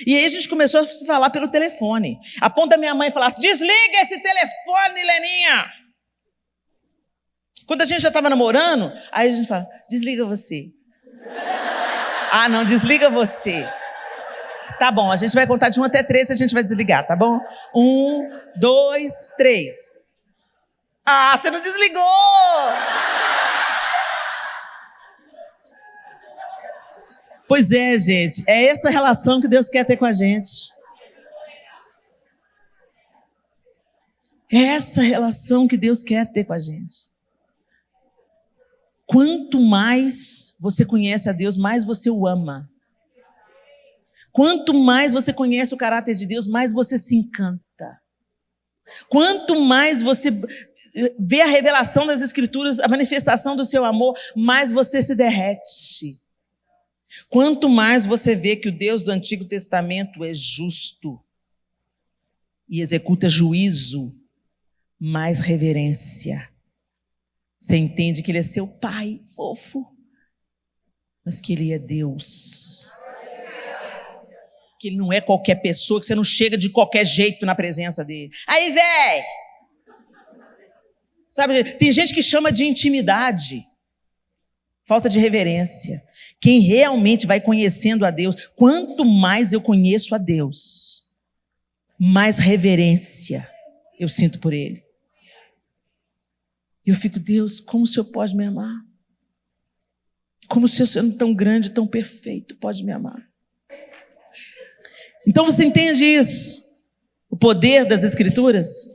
E aí a gente começou a se falar pelo telefone. A ponto da minha mãe falasse, desliga esse telefone, Leninha. Quando a gente já estava namorando, aí a gente fala, desliga você. Ah, não, desliga você. Tá bom, a gente vai contar de 1 até 3 e a gente vai desligar, tá bom? 1, 2, 3. Ah, você não desligou! Pois é, gente, é essa relação que Deus quer ter com a gente. É essa relação que Deus quer ter com a gente. Quanto mais você conhece a Deus, mais você o ama. Quanto mais você conhece o caráter de Deus, mais você se encanta. Quanto mais você vê a revelação das Escrituras, a manifestação do seu amor, mais você se derrete. Quanto mais você vê que o Deus do Antigo Testamento é justo e executa juízo, mais reverência. Você entende que Ele é seu pai fofo, mas que Ele é Deus. Que Ele não é qualquer pessoa, que você não chega de qualquer jeito na presença dEle. Aí, véi! Sabe, tem gente que chama de intimidade, falta de reverência. Quem realmente vai conhecendo a Deus, quanto mais eu conheço a Deus, mais reverência eu sinto por Ele. E eu fico, Deus, como o Senhor pode me amar? Como o Senhor sendo tão grande, tão perfeito, pode me amar? Então você entende isso? O poder das Escrituras?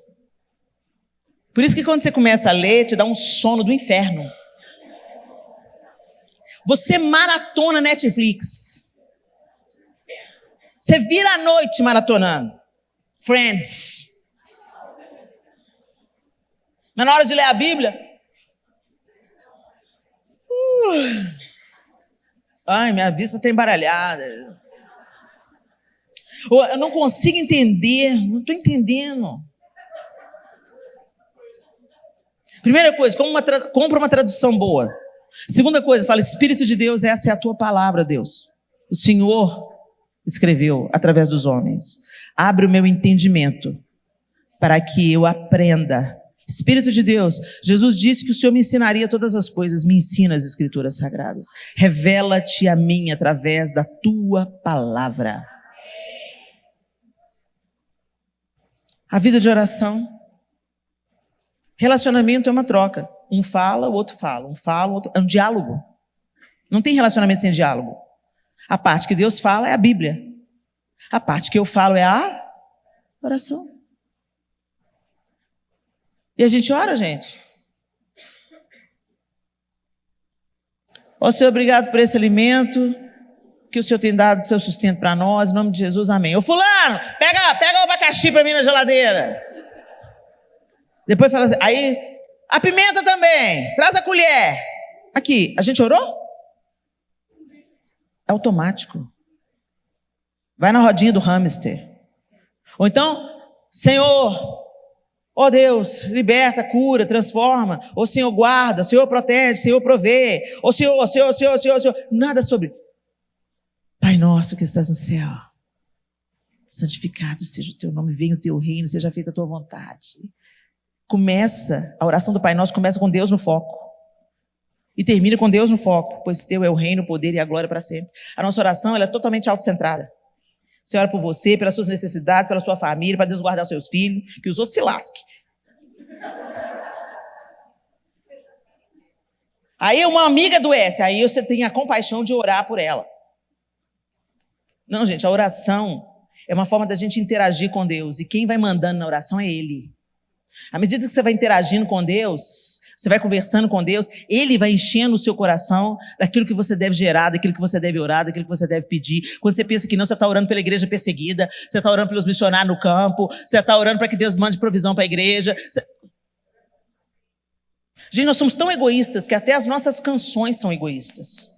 Por isso que quando você começa a ler, te dá um sono do inferno. Você maratona Netflix. Você vira a noite maratonando Friends. Mas na hora de ler a Bíblia, ai, minha vista está embaralhada. Eu não consigo entender, não estou entendendo. Primeira coisa, compra uma tradução boa. Segunda coisa, fala, Espírito de Deus, essa é a tua palavra, Deus. O Senhor escreveu através dos homens. Abre o meu entendimento para que eu aprenda. Espírito de Deus, Jesus disse que o Senhor me ensinaria todas as coisas, me ensina as Escrituras Sagradas. Revela-te a mim através da tua palavra. A vida de oração. Relacionamento é uma troca. Um fala, o outro fala. Um fala, o outro... É um diálogo. Não tem relacionamento sem diálogo. A parte que Deus fala é a Bíblia. A parte que eu falo é a oração. E a gente ora, gente. Ó Senhor, obrigado por esse alimento que o Senhor tem dado o seu sustento para nós. Em nome de Jesus, amém. Ô fulano, pega o abacaxi para mim na geladeira. Depois fala assim, aí, a pimenta também, traz a colher. Aqui, a gente orou? É automático. Vai na rodinha do hamster. Ou então, Senhor, ó Deus, liberta, cura, transforma. Ó Senhor, guarda, Senhor, protege, Senhor, provê. Ó Senhor, nada sobre. Pai nosso que estás no céu, santificado seja o teu nome, venha o teu reino, seja feita a tua vontade. A oração do Pai Nosso começa com Deus no foco. E termina com Deus no foco, pois teu é o reino, o poder e a glória para sempre. A nossa oração ela é totalmente autocentrada. Você ora por você, pelas suas necessidades, pela sua família, para Deus guardar os seus filhos, que os outros se lasquem. Aí uma amiga adoece, aí você tem a compaixão de orar por ela. Não, gente, a oração é uma forma da gente interagir com Deus. E quem vai mandando na oração é Ele. À medida que você vai interagindo com Deus, você vai conversando com Deus, Ele vai enchendo o seu coração daquilo que você deve gerar, daquilo que você deve orar, daquilo que você deve pedir. Quando você pensa que não, você está orando pela igreja perseguida, você está orando pelos missionários no campo, você está orando para que Deus mande provisão para a igreja. Gente, nós somos tão egoístas que até as nossas canções são egoístas.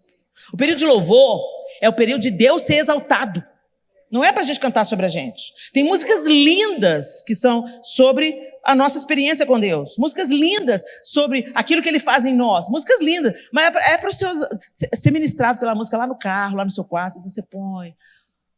O período de louvor É o período de Deus ser exaltado. Não é para a gente cantar sobre a gente. Tem músicas lindas que são sobre a nossa experiência com Deus. Músicas lindas sobre aquilo que Ele faz em nós. Músicas lindas. Mas é para o seu ser ministrado pela música lá no carro, lá no seu quarto. Então você põe.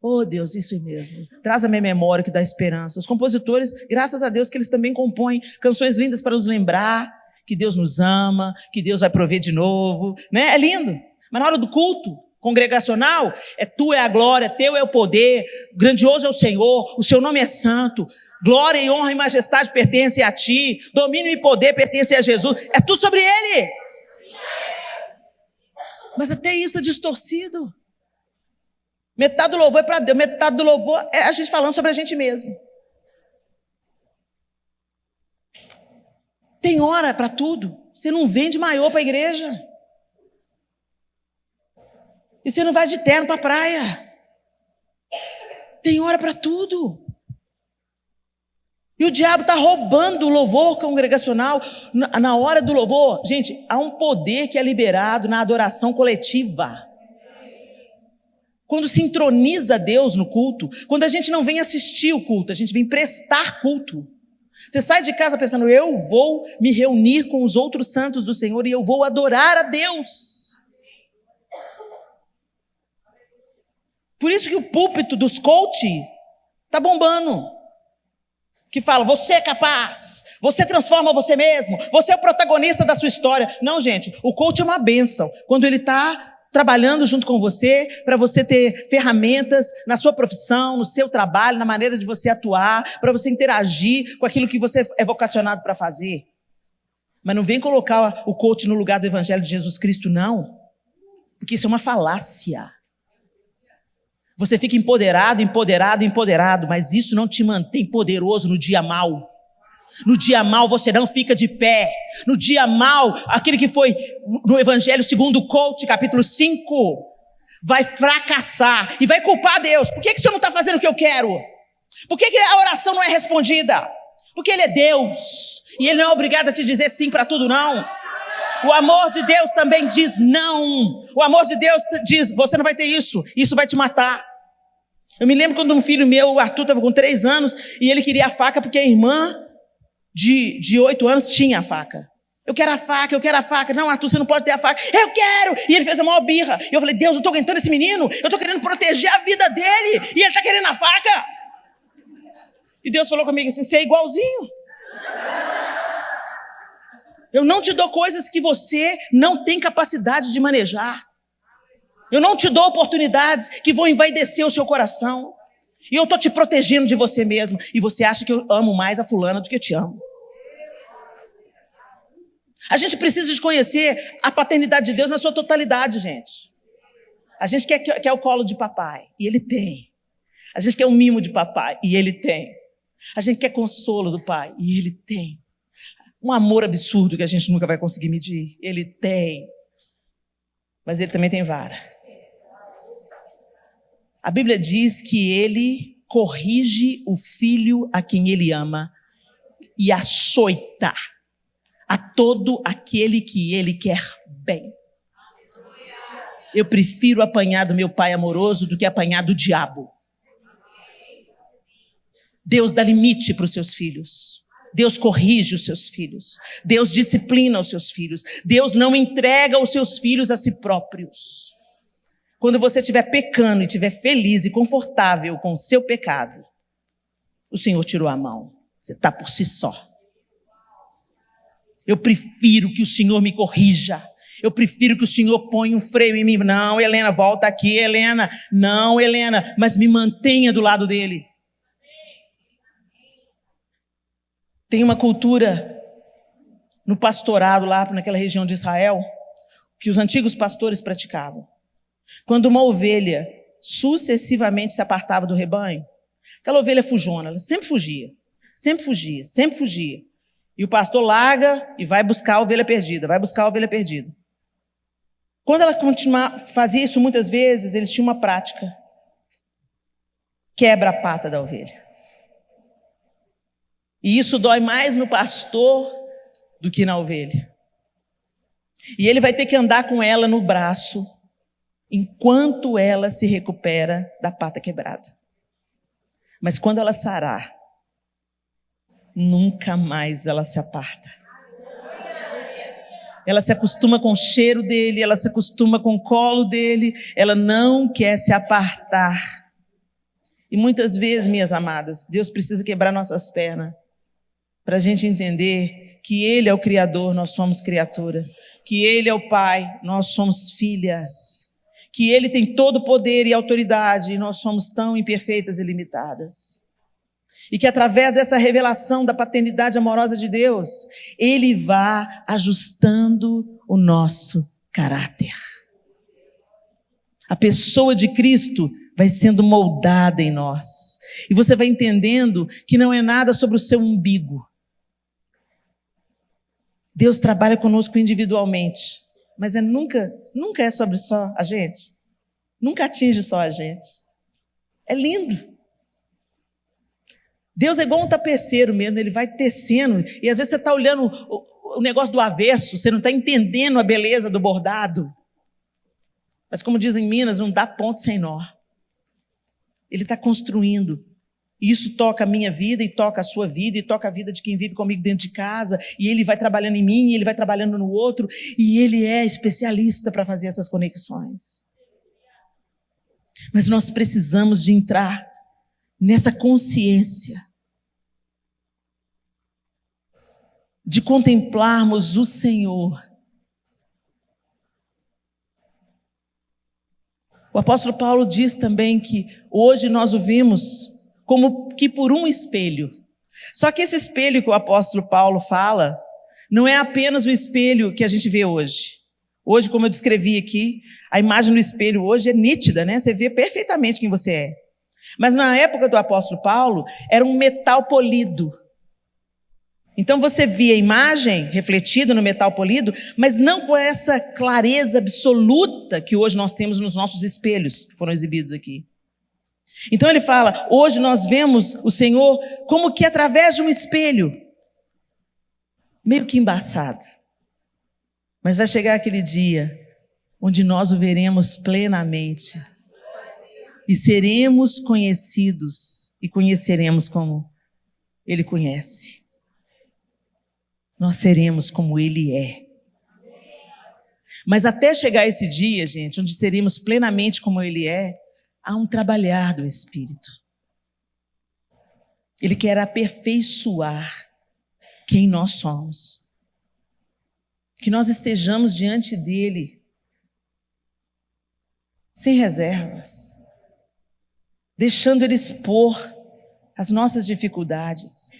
Oh, Deus, isso aí mesmo. Traz a minha memória que dá esperança. Os compositores, graças a Deus, que eles também compõem canções lindas para nos lembrar que Deus nos ama, que Deus vai prover de novo. Né? É lindo. Mas na hora do culto congregacional, tua é a glória, teu é o poder, grandioso é o Senhor, o seu nome é santo, glória e honra e majestade pertencem a ti, domínio e poder pertencem a Jesus, é tudo sobre Ele. Mas até isso é distorcido. Metade do louvor é para Deus, metade do louvor é a gente falando sobre a gente mesmo. Tem hora para tudo, você não vende maiô para a igreja. E você não vai de terno para a praia. Tem hora para tudo. E o diabo está roubando o louvor congregacional. Na hora do louvor, gente, há um poder que é liberado na adoração coletiva. Quando se entroniza Deus no culto, quando a gente não vem assistir o culto, a gente vem prestar culto. Você sai de casa pensando, eu vou me reunir com os outros santos do Senhor e eu vou adorar a Deus. Por isso que o púlpito dos coach está bombando. Que fala, você é capaz, você transforma você mesmo, você é o protagonista da sua história. Não, gente, o coach é uma bênção. Quando ele está trabalhando junto com você, para você ter ferramentas na sua profissão, no seu trabalho, na maneira de você atuar, para você interagir com aquilo que você é vocacionado para fazer. Mas não vem colocar o coach no lugar do Evangelho de Jesus Cristo, não. Porque isso é uma falácia. Você fica empoderado, mas isso não te mantém poderoso no dia mau. No dia mau você não fica de pé. No dia mau, aquele que foi no Evangelho segundo o coach, capítulo 5, vai fracassar e vai culpar Deus. Por que o Senhor não está fazendo o que eu quero? Por que a oração não é respondida? Porque Ele é Deus e Ele não é obrigado a te dizer sim para tudo, não. O amor de Deus também diz não. O amor de Deus diz, você não vai ter isso vai te matar. Eu me lembro quando um filho meu, o Arthur, estava com 3 anos, e ele queria a faca porque a irmã de 8 anos tinha a faca. Eu quero a faca. Não, Arthur, você não pode ter a faca. Eu quero! E ele fez a maior birra. E eu falei, Deus, eu estou aguentando esse menino, eu estou querendo proteger a vida dele, e ele está querendo a faca. E Deus falou comigo assim, você é igualzinho. Eu não te dou coisas que você não tem capacidade de manejar. Eu não te dou oportunidades que vão envaidecer o seu coração. E eu estou te protegendo de você mesmo. E você acha que eu amo mais a fulana do que eu te amo. A gente precisa de conhecer a paternidade de Deus na sua totalidade, gente. A gente quer o colo de papai, e Ele tem. A gente quer o mimo de papai, e Ele tem. A gente quer consolo do pai, e Ele tem. Um amor absurdo que a gente nunca vai conseguir medir. Ele tem. Mas Ele também tem vara. A Bíblia diz que Ele corrige o filho a quem Ele ama e açoita a todo aquele que Ele quer bem. Eu prefiro apanhar do meu pai amoroso do que apanhar do diabo. Deus dá limite para os seus filhos. Deus corrige os seus filhos. Deus disciplina os seus filhos. Deus não entrega os seus filhos a si próprios. Quando você estiver pecando e estiver feliz e confortável com o seu pecado, o Senhor tirou a mão. Você está por si só. Eu prefiro que o Senhor me corrija. Eu prefiro que o Senhor ponha um freio em mim. Não, Helena, volta aqui, Helena. Não, Helena, mas me mantenha do lado dele. Tem uma cultura no pastorado lá naquela região de Israel que os antigos pastores praticavam. Quando uma ovelha sucessivamente se apartava do rebanho, aquela ovelha fujona, ela sempre fugia. E o pastor larga e vai buscar a ovelha perdida, Quando ela fazia isso muitas vezes, eles tinham uma prática. Quebra a pata da ovelha. E isso dói mais no pastor do que na ovelha. E ele vai ter que andar com ela no braço, enquanto ela se recupera da pata quebrada. Mas quando ela sarar, nunca mais ela se aparta. Ela se acostuma com o cheiro dele, ela se acostuma com o colo dele, ela não quer se apartar. E muitas vezes, minhas amadas, Deus precisa quebrar nossas pernas para a gente entender que Ele é o Criador, nós somos criatura, que Ele é o Pai, nós somos filhas, que Ele tem todo o poder e autoridade e nós somos tão imperfeitas e limitadas. E que através dessa revelação da paternidade amorosa de Deus, Ele vai ajustando o nosso caráter. A pessoa de Cristo vai sendo moldada em nós. E você vai entendendo que não é nada sobre o seu umbigo. Deus trabalha conosco individualmente, mas nunca é sobre só a gente. Nunca atinge só a gente. É lindo. Deus é igual um tapeceiro mesmo, Ele vai tecendo, e às vezes você está olhando o negócio do avesso, você não está entendendo a beleza do bordado. Mas como dizem em Minas, não dá ponto sem nó. Ele está construindo. E isso toca a minha vida, e toca a sua vida, e toca a vida de quem vive comigo dentro de casa, e Ele vai trabalhando em mim, e Ele vai trabalhando no outro, e Ele é especialista para fazer essas conexões. Mas nós precisamos de entrar nessa consciência de contemplarmos o Senhor. O apóstolo Paulo diz também que hoje nós o vimos como que por um espelho. Só que esse espelho que o apóstolo Paulo fala não é apenas o espelho que a gente vê hoje. Hoje, como eu descrevi aqui, a imagem do espelho hoje é nítida, né? Você vê perfeitamente quem você é. Mas na época do apóstolo Paulo, era um metal polido. Então você via a imagem refletida no metal polido, mas não com essa clareza absoluta que hoje nós temos nos nossos espelhos, que foram exibidos aqui. Então ele fala, hoje nós vemos o Senhor como que através de um espelho, meio que embaçado. Mas vai chegar aquele dia onde nós o veremos plenamente. E seremos conhecidos e conheceremos como Ele conhece. Nós seremos como Ele é. Mas até chegar esse dia, gente, onde seremos plenamente como Ele é, há um trabalhar do Espírito. Ele quer aperfeiçoar quem nós somos. Que nós estejamos diante dEle sem reservas, deixando Ele expor as nossas dificuldades.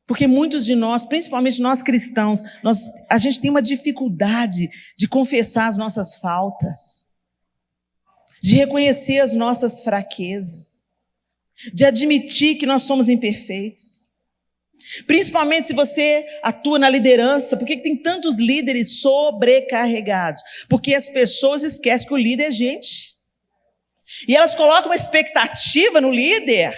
Porque muitos de nós, principalmente nós cristãos, a gente tem uma dificuldade de confessar as nossas faltas, de reconhecer as nossas fraquezas, de admitir que nós somos imperfeitos. Principalmente se você atua na liderança. Por que tem tantos líderes sobrecarregados? Porque as pessoas esquecem que o líder é gente. E elas colocam uma expectativa no líder,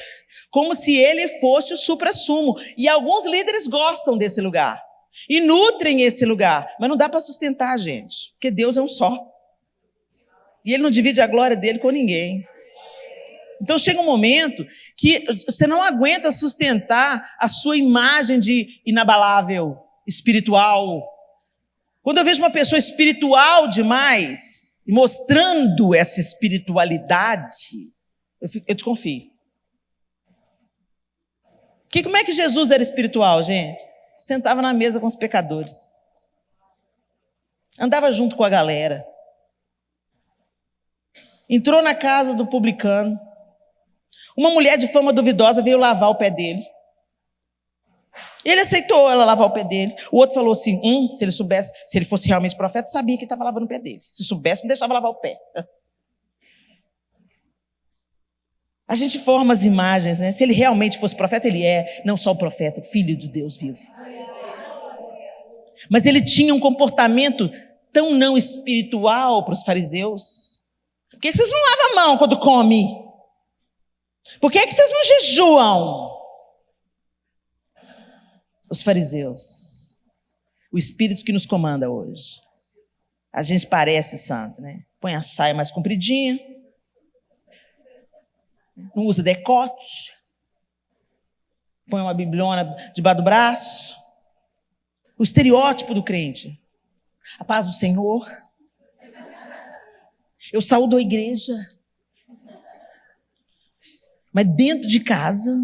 como se ele fosse o suprassumo. E alguns líderes gostam desse lugar e nutrem esse lugar, mas não dá para sustentar, gente, porque Deus é um só. E Ele não divide a glória dele com ninguém. Então chega um momento que você não aguenta sustentar a sua imagem de inabalável, espiritual. Quando eu vejo uma pessoa espiritual demais, mostrando essa espiritualidade, eu desconfio. Como é que Jesus era espiritual, gente? Sentava na mesa com os pecadores. Andava junto com a galera. Entrou na casa do publicano. Uma mulher de fama duvidosa veio lavar o pé dele. Ele aceitou ela lavar o pé dele. O outro falou assim, se ele soubesse, se ele fosse realmente profeta, sabia que estava lavando o pé dele. Se soubesse, não deixava lavar o pé. A gente forma as imagens, né? Se ele realmente fosse profeta, ele é, não só o profeta, o filho de Deus vivo. Mas ele tinha um comportamento tão não espiritual para os fariseus. Por que vocês não lavam a mão quando comem? Por que vocês não jejuam? Os fariseus. O espírito que nos comanda hoje. A gente parece santo, né? Põe a saia mais compridinha, não usa decote, põe uma bibliona debaixo do braço. O estereótipo do crente. A paz do Senhor. Eu saúdo a igreja. Mas dentro de casa...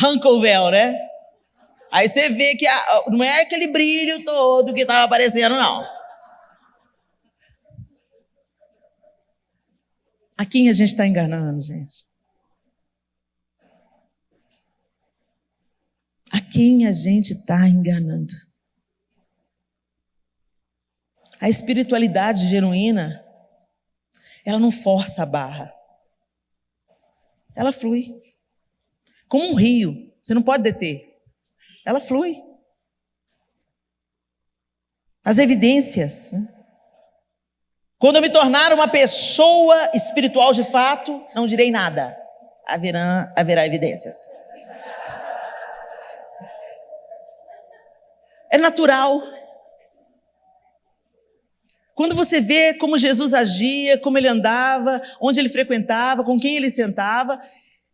arranca o véu, né? Aí você vê que não é aquele brilho todo que estava aparecendo, não. A quem a gente está enganando, gente? A quem a gente está enganando? A espiritualidade genuína, ela não força a barra. Ela flui. Como um rio, você não pode deter. Ela flui. As evidências. Quando eu me tornar uma pessoa espiritual de fato, não direi nada. Haverá evidências. É natural. Quando você vê como Jesus agia, como ele andava, onde ele frequentava, com quem ele sentava,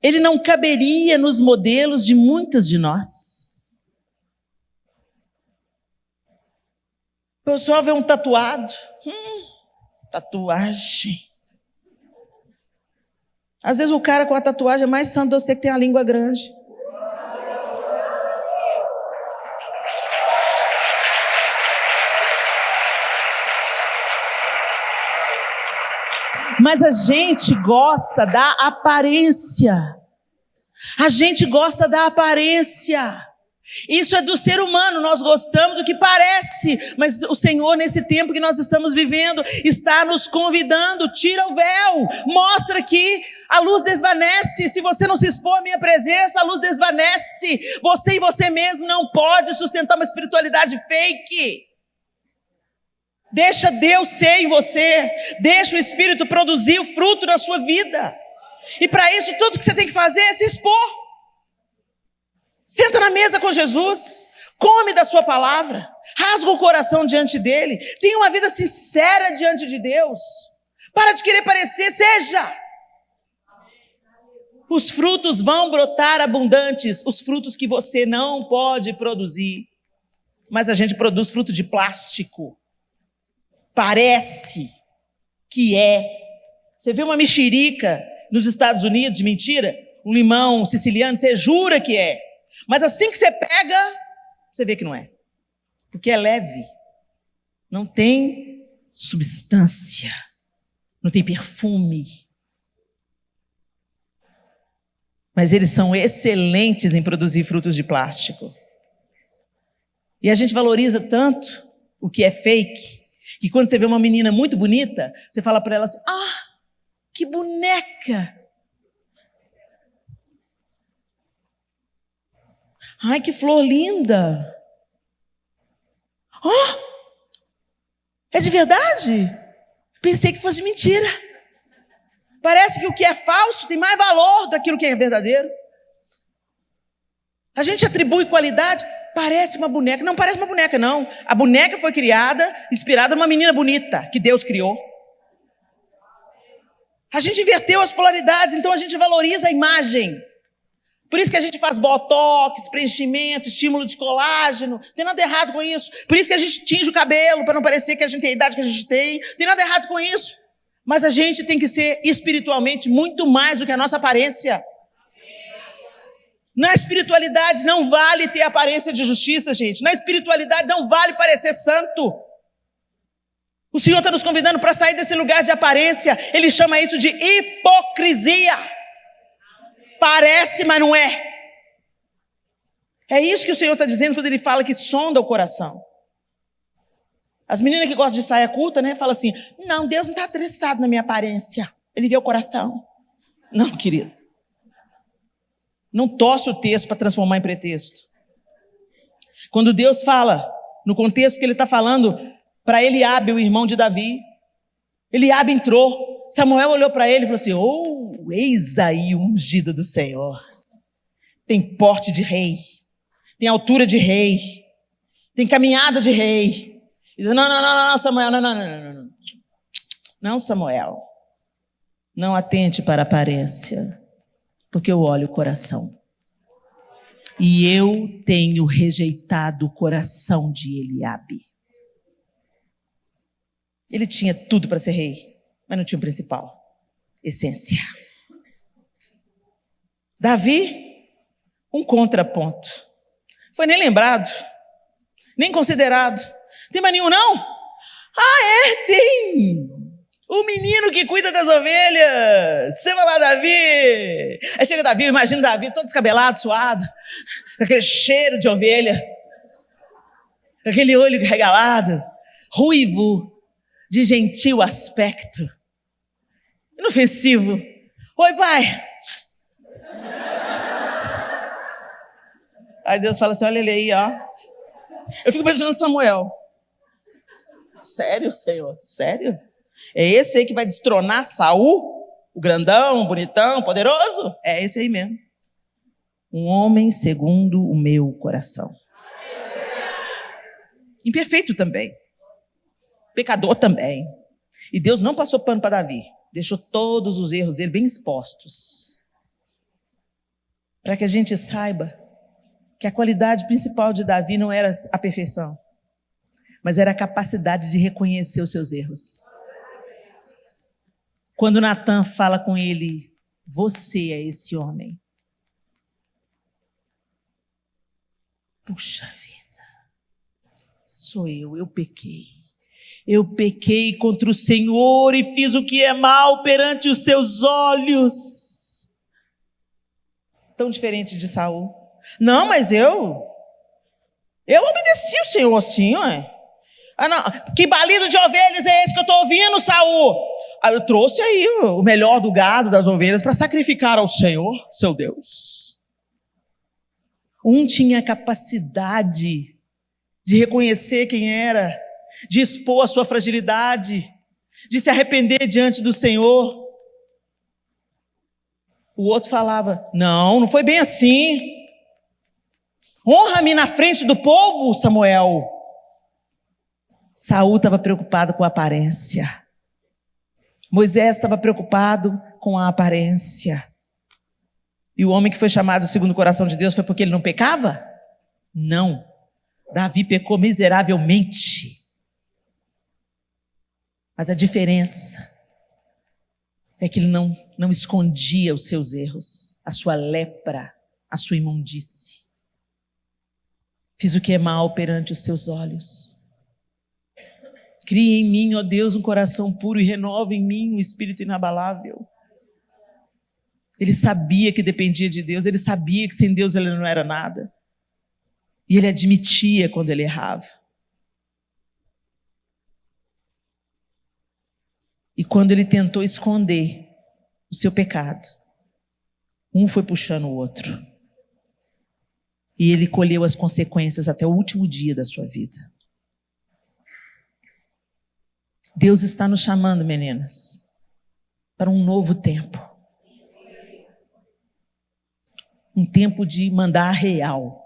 ele não caberia nos modelos de muitos de nós. O pessoal vê um tatuado. Tatuagem. Às vezes o cara com a tatuagem é mais santo do que você que tem a língua grande. Mas a gente gosta da aparência. A gente gosta da aparência. Isso é do ser humano, nós gostamos do que parece. Mas o Senhor, nesse tempo que nós estamos vivendo, está nos convidando. Tira o véu, mostra que a luz desvanece. Se você não se expor à minha presença, a luz desvanece. Você e você mesmo não pode sustentar uma espiritualidade fake. Deixa Deus ser em você. Deixa o Espírito produzir o fruto na sua vida. E para isso, tudo que você tem que fazer é se expor. Senta na mesa com Jesus. Come da sua palavra. Rasga o coração diante dele. Tenha uma vida sincera diante de Deus. Para de querer parecer, seja. Os frutos vão brotar abundantes. Os frutos que você não pode produzir. Mas a gente produz fruto de plástico. Parece que é. Você vê uma mexerica nos Estados Unidos, mentira, um limão siciliano, você jura que é. Mas assim que você pega, você vê que não é. Porque é leve. Não tem substância. Não tem perfume. Mas eles são excelentes em produzir frutos de plástico. E a gente valoriza tanto o que é fake, que quando você vê uma menina muito bonita, você fala para ela assim, que boneca! Ai, que flor linda! É de verdade? Pensei que fosse mentira. Parece que o que é falso tem mais valor daquilo que é verdadeiro. A gente atribui qualidade, parece uma boneca. Não parece uma boneca, não. A boneca foi criada, inspirada numa menina bonita, que Deus criou. A gente inverteu as polaridades, então a gente valoriza a imagem. Por isso que a gente faz botox, preenchimento, estímulo de colágeno. Tem nada errado com isso. Por isso que a gente tinge o cabelo, para não parecer que a gente tem a idade que a gente tem. Tem nada errado com isso. Mas a gente tem que ser espiritualmente muito mais do que a nossa aparência. Na espiritualidade não vale ter aparência de justiça, gente. Na espiritualidade não vale parecer santo. O Senhor está nos convidando para sair desse lugar de aparência. Ele chama isso de hipocrisia. Parece, mas não é. É isso que o Senhor está dizendo quando Ele fala que sonda o coração. As meninas que gostam de saia curta, né? Falam assim, não, Deus não está interessado na minha aparência. Ele vê o coração. Não, querido. Não torce o texto para transformar em pretexto. Quando Deus fala, no contexto que Ele está falando, para Eliabe, o irmão de Davi, Eliabe entrou, Samuel olhou para ele e falou assim, eis aí o ungido do Senhor. tem porte de rei, tem altura de rei, tem caminhada de rei. E diz, não, Samuel, não. Não, Samuel, não atente para a aparência, porque eu olho o coração. E eu tenho rejeitado o coração de Eliabe. Ele tinha tudo para ser rei, mas não tinha o principal, essência. Davi, um contraponto. Foi nem lembrado, nem considerado. Tem mais nenhum, não? Tem! O menino que cuida das ovelhas. Chama lá Davi. Aí chega Davi, eu imagino Davi todo descabelado, suado, com aquele cheiro de ovelha, com aquele olho regalado, ruivo, de gentil aspecto, inofensivo. Oi, pai. Aí Deus fala assim, olha ele aí, ó. Eu fico imaginando Samuel. Sério, Senhor? Sério? É esse aí que vai destronar Saul? O grandão, o bonitão, o poderoso? É esse aí mesmo. Um homem segundo o meu coração. Imperfeito também. Pecador também. E Deus não passou pano para Davi. Deixou todos os erros dele bem expostos. Para que a gente saiba que a qualidade principal de Davi não era a perfeição, mas era a capacidade de reconhecer os seus erros. Quando Natan fala com ele, você é esse homem. Puxa vida, sou eu pequei. Eu pequei contra o Senhor e fiz o que é mal perante os seus olhos. Tão diferente de Saul. Não, mas eu obedeci o Senhor assim, ué. Não. Que balido de ovelhas é esse que eu estou ouvindo, Saul? Eu trouxe aí o melhor do gado, das ovelhas, para sacrificar ao Senhor, seu Deus. Um tinha a capacidade de reconhecer quem era, de expor a sua fragilidade, de se arrepender diante do Senhor. O outro falava, não foi bem assim. Honra-me na frente do povo, Samuel. Saul estava preocupado com a aparência. Moisés estava preocupado com a aparência. E o homem que foi chamado segundo o coração de Deus foi porque ele não pecava? Não. Davi pecou miseravelmente. Mas a diferença é que ele não escondia os seus erros, a sua lepra, a sua imundície. Fiz o que é mal perante os teus olhos. Cria em mim, ó Deus, um coração puro e renova em mim um espírito inabalável. Ele sabia que dependia de Deus, ele sabia que sem Deus ele não era nada. E ele admitia quando ele errava. E quando ele tentou esconder o seu pecado, um foi puxando o outro. E ele colheu as consequências até o último dia da sua vida. Deus está nos chamando, meninas, para um novo tempo. Um tempo de mandar a real.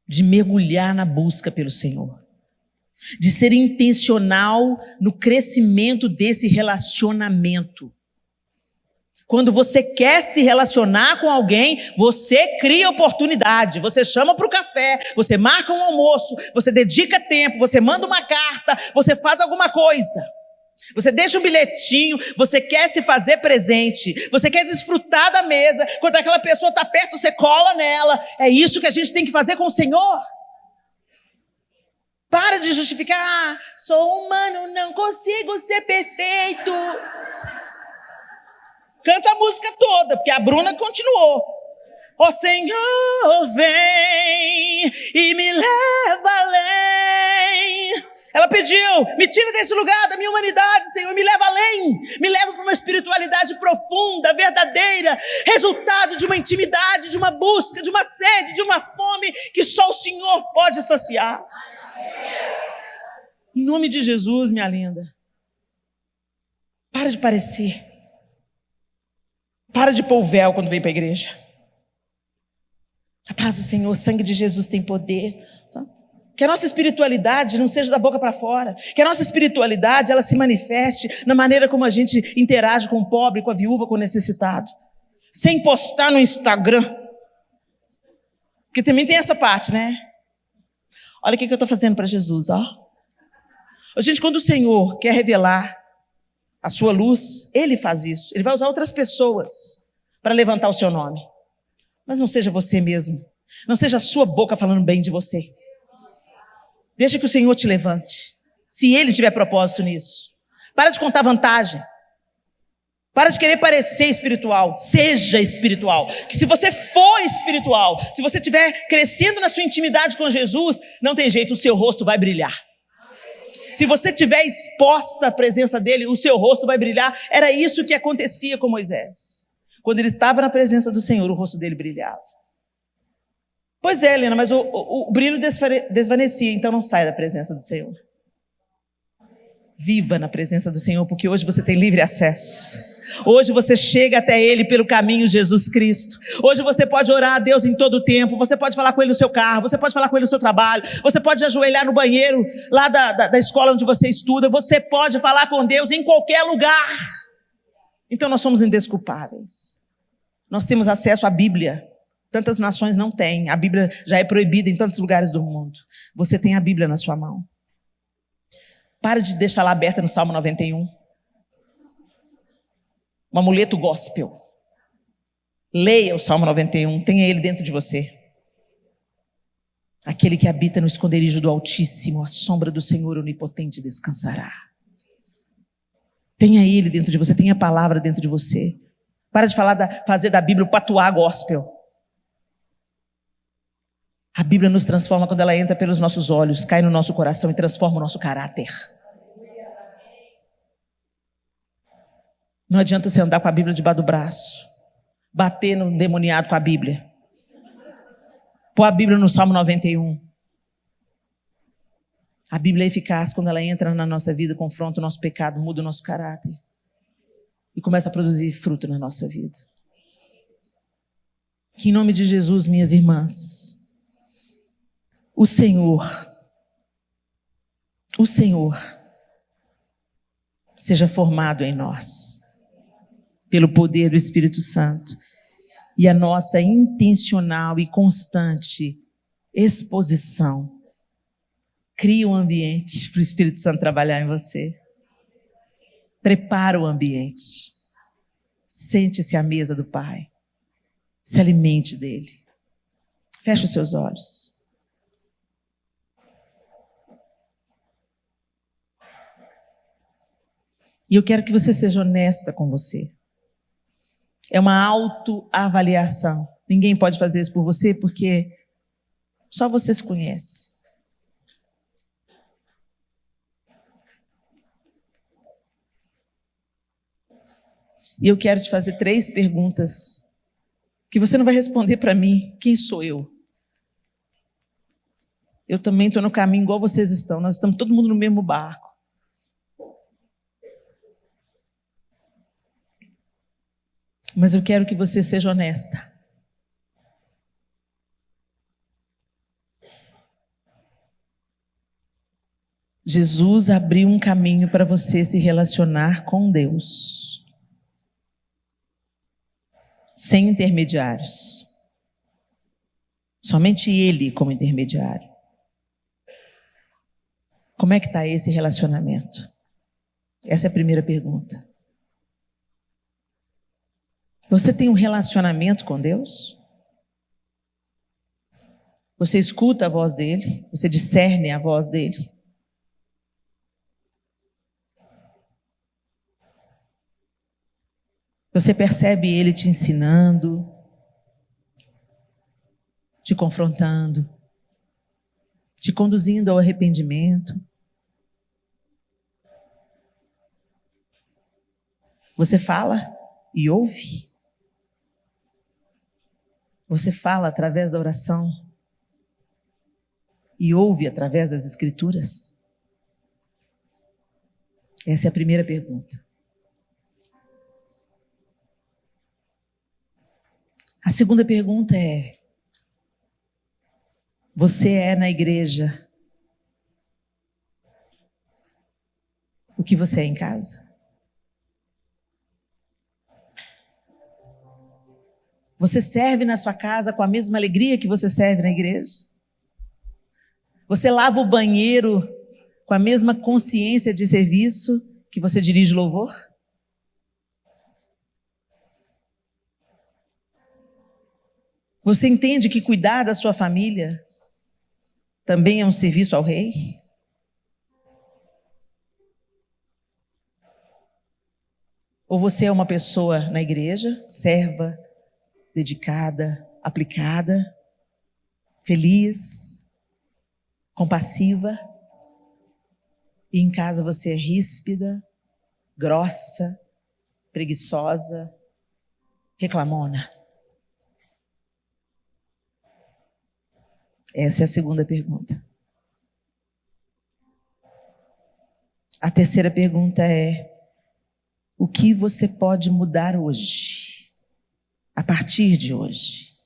De mergulhar na busca pelo Senhor. De ser intencional no crescimento desse relacionamento. Quando você quer se relacionar com alguém, você cria oportunidade, você chama para o café, você marca um almoço, você dedica tempo, você manda uma carta, você faz alguma coisa. Você deixa um bilhetinho, você quer se fazer presente, você quer desfrutar da mesa, quando aquela pessoa está perto, você cola nela. É isso que a gente tem que fazer com o Senhor. Para de justificar, sou humano, não consigo ser perfeito. Canta a música toda, porque a Bruna continuou. Ó Senhor, vem e me leva além. Ela pediu, me tira desse lugar da minha humanidade, Senhor, me leva além. Me leva para uma espiritualidade profunda, verdadeira, resultado de uma intimidade, de uma busca, de uma sede, de uma fome que só o Senhor pode saciar. Em nome de Jesus, minha linda. Para de parecer. Para de pôr o véu quando vem para a igreja. paz do Senhor, o sangue de Jesus tem poder. Que a nossa espiritualidade não seja da boca para fora. Que a nossa espiritualidade ela se manifeste na maneira como a gente interage com o pobre, com a viúva, com o necessitado. Sem postar no Instagram. Porque também tem essa parte, né? Olha o que eu estou fazendo para Jesus, ó. Gente, quando o Senhor quer revelar a sua luz, Ele faz isso. Ele vai usar outras pessoas para levantar o seu nome. Mas não seja você mesmo. Não seja a sua boca falando bem de você. Deixa que o Senhor te levante. Se Ele tiver propósito nisso. Para de contar vantagem. Para de querer parecer espiritual. Seja espiritual. Que se você for espiritual, se você estiver crescendo na sua intimidade com Jesus, não tem jeito, o seu rosto vai brilhar. Se você estiver exposta à presença dEle, o seu rosto vai brilhar. Era isso que acontecia com Moisés. Quando ele estava na presença do Senhor, o rosto dele brilhava. Pois é, Helena, mas o brilho desvanecia, então não sai da presença do Senhor. Viva na presença do Senhor, porque hoje você tem livre acesso. Hoje você chega até Ele pelo caminho Jesus Cristo. Hoje você pode orar a Deus em todo o tempo. Você pode falar com Ele no seu carro. Você pode falar com Ele no seu trabalho. Você pode ajoelhar no banheiro lá da escola onde você estuda. Você pode falar com Deus em qualquer lugar. Então nós somos indesculpáveis. Nós temos acesso à Bíblia. Tantas nações não têm. A Bíblia já é proibida em tantos lugares do mundo. Você tem a Bíblia na sua mão. Para de deixar lá aberta no Salmo 91. Um amuleto gospel. Leia o Salmo 91. Tenha ele dentro de você. Aquele que habita no esconderijo do Altíssimo, a sombra do Senhor onipotente descansará. Tenha ele dentro de você. Tenha a palavra dentro de você. Para de fazer da Bíblia o patuá gospel. A Bíblia nos transforma quando ela entra pelos nossos olhos, cai no nosso coração e transforma o nosso caráter. Não adianta você andar com a Bíblia debaixo do braço, bater no endemoniado com a Bíblia, pôr a Bíblia no Salmo 91. A Bíblia é eficaz quando ela entra na nossa vida, confronta o nosso pecado, muda o nosso caráter e começa a produzir fruto na nossa vida. Que em nome de Jesus, minhas irmãs, o Senhor seja formado em nós, pelo poder do Espírito Santo, e a nossa intencional e constante exposição cria um ambiente para o Espírito Santo trabalhar em você. Prepara o ambiente. Sente-se à mesa do Pai. Se alimente dele. Feche os seus olhos. E eu quero que você seja honesta com você. É uma autoavaliação. Ninguém pode fazer isso por você porque só você se conhece. E eu quero te fazer 3 perguntas que você não vai responder para mim. Quem sou eu? Eu também estou no caminho igual vocês estão. Nós estamos todo mundo no mesmo barco. Mas eu quero que você seja honesta. Jesus abriu um caminho para você se relacionar com Deus. Sem intermediários. Somente Ele como intermediário. Como é que está esse relacionamento? Essa é a primeira pergunta. Você tem um relacionamento com Deus? Você escuta a voz dele? Você discerne a voz dele? Você percebe ele te ensinando, te confrontando, te conduzindo ao arrependimento? Você fala e ouve? Você fala através da oração e ouve através das Escrituras? Essa é a primeira pergunta. A segunda pergunta é: Você é na igreja o que você é em casa? Você serve na sua casa com a mesma alegria que você serve na igreja? Você lava o banheiro com a mesma consciência de serviço que você dirige louvor? Você entende que cuidar da sua família também é um serviço ao Rei? Ou você é uma pessoa na igreja, serva, dedicada, aplicada, feliz, compassiva, e em casa você é ríspida, grossa, preguiçosa, reclamona? Essa é a segunda pergunta. A terceira pergunta é: o que você pode mudar hoje, a partir de hoje,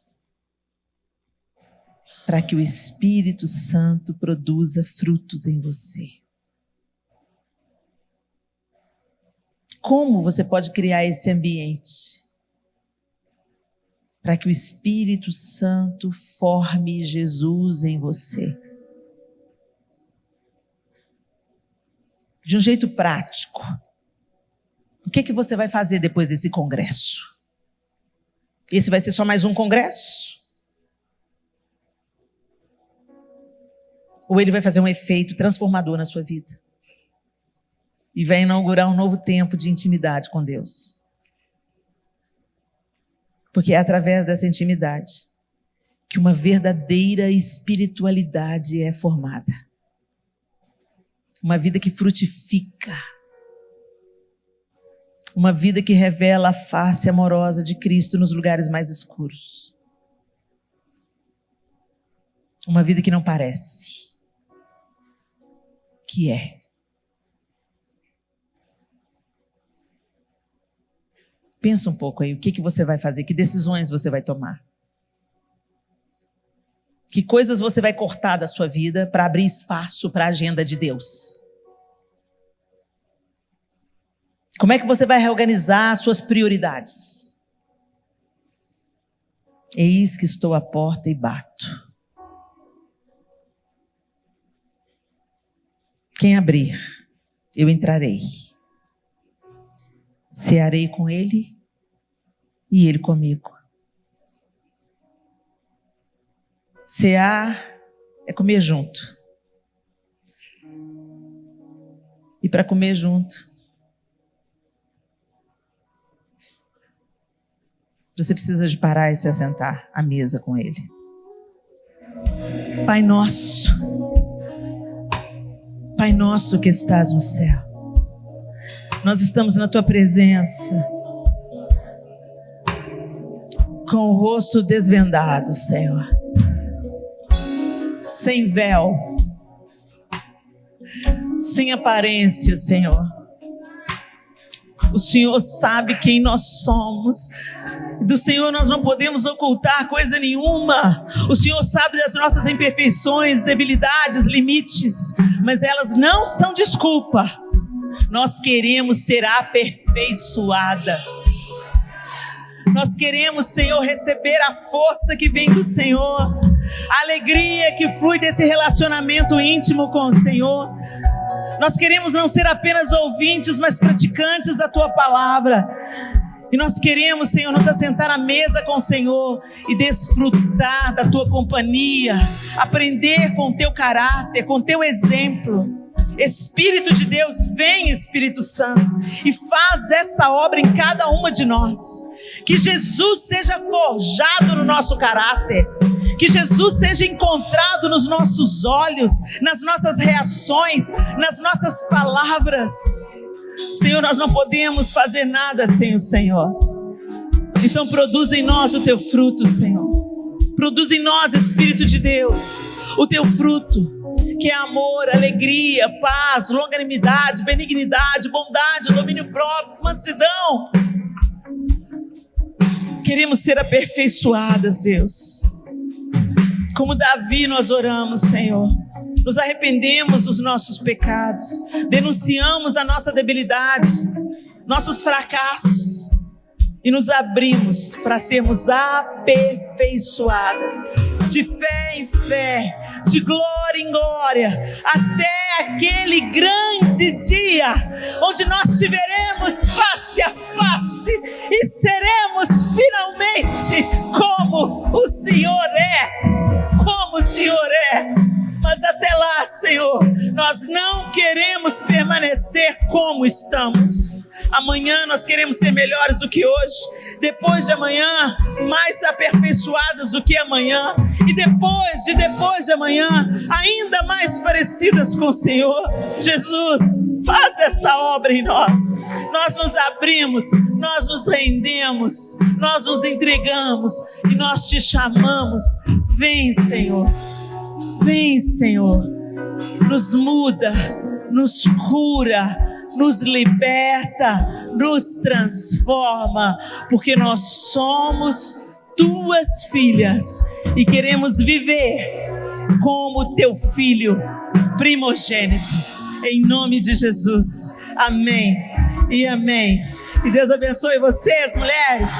para que o Espírito Santo produza frutos em você? Como você pode criar esse ambiente para que o Espírito Santo forme Jesus em você? De um jeito prático. O que você vai fazer depois desse congresso? Esse vai ser só mais um congresso? Ou ele vai fazer um efeito transformador na sua vida? E vai inaugurar um novo tempo de intimidade com Deus? Porque é através dessa intimidade que uma verdadeira espiritualidade é formada. Uma vida que frutifica. Uma vida que revela a face amorosa de Cristo nos lugares mais escuros. Uma vida que não parece, que é. Pensa um pouco aí, o que você vai fazer? Que decisões você vai tomar? Que coisas você vai cortar da sua vida para abrir espaço para a agenda de Deus? Como é que você vai reorganizar as suas prioridades? Eis que estou à porta e bato. Quem abrir, eu entrarei. Cearei com ele e ele comigo. Cear é comer junto. E para comer junto, você precisa de parar e se assentar à mesa com ele. Pai nosso que estás no céu, nós estamos na tua presença, com o rosto desvendado, Senhor, sem véu, sem aparência, Senhor. O Senhor sabe quem nós somos. Do Senhor nós não podemos ocultar coisa nenhuma. O Senhor sabe das nossas imperfeições, debilidades, limites, mas elas não são desculpa. Nós queremos ser aperfeiçoadas. Nós queremos, Senhor, receber a força que vem do Senhor, a alegria que flui desse relacionamento íntimo com o Senhor. Nós queremos não ser apenas ouvintes, mas praticantes da Tua palavra. E nós queremos, Senhor, nos assentar à mesa com o Senhor e desfrutar da Tua companhia, aprender com o Teu caráter, com o Teu exemplo. Espírito de Deus, vem, Espírito Santo, e faz essa obra em cada uma de nós. Que Jesus seja forjado no nosso caráter, que Jesus seja encontrado nos nossos olhos, nas nossas reações, nas nossas palavras. Senhor, nós não podemos fazer nada sem o Senhor. Então produz em nós o Teu fruto, Senhor. Produz em nós, Espírito de Deus, o Teu fruto, que é amor, alegria, paz, longanimidade, benignidade, bondade, domínio próprio, mansidão. Queremos ser aperfeiçoadas, Deus. Como Davi nós oramos, Senhor. Nos arrependemos dos nossos pecados, denunciamos a nossa debilidade, nossos fracassos e nos abrimos para sermos aperfeiçoadas, de fé em fé, de glória em glória, até aquele grande dia onde nós te veremos face a face e seremos finalmente como o Senhor é, como o Senhor é. Mas até lá, Senhor, nós não queremos permanecer como estamos. Amanhã nós queremos ser melhores do que hoje. Depois de amanhã, mais aperfeiçoadas do que amanhã. E depois de amanhã, ainda mais parecidas com o Senhor. Jesus, faz essa obra em nós. Nós nos abrimos, nós nos rendemos, nós nos entregamos e nós te chamamos. Vem, Senhor. Vem, Senhor, nos muda, nos cura, nos liberta, nos transforma, porque nós somos tuas filhas e queremos viver como teu filho primogênito, em nome de Jesus. Amém e amém. E Deus abençoe vocês, mulheres.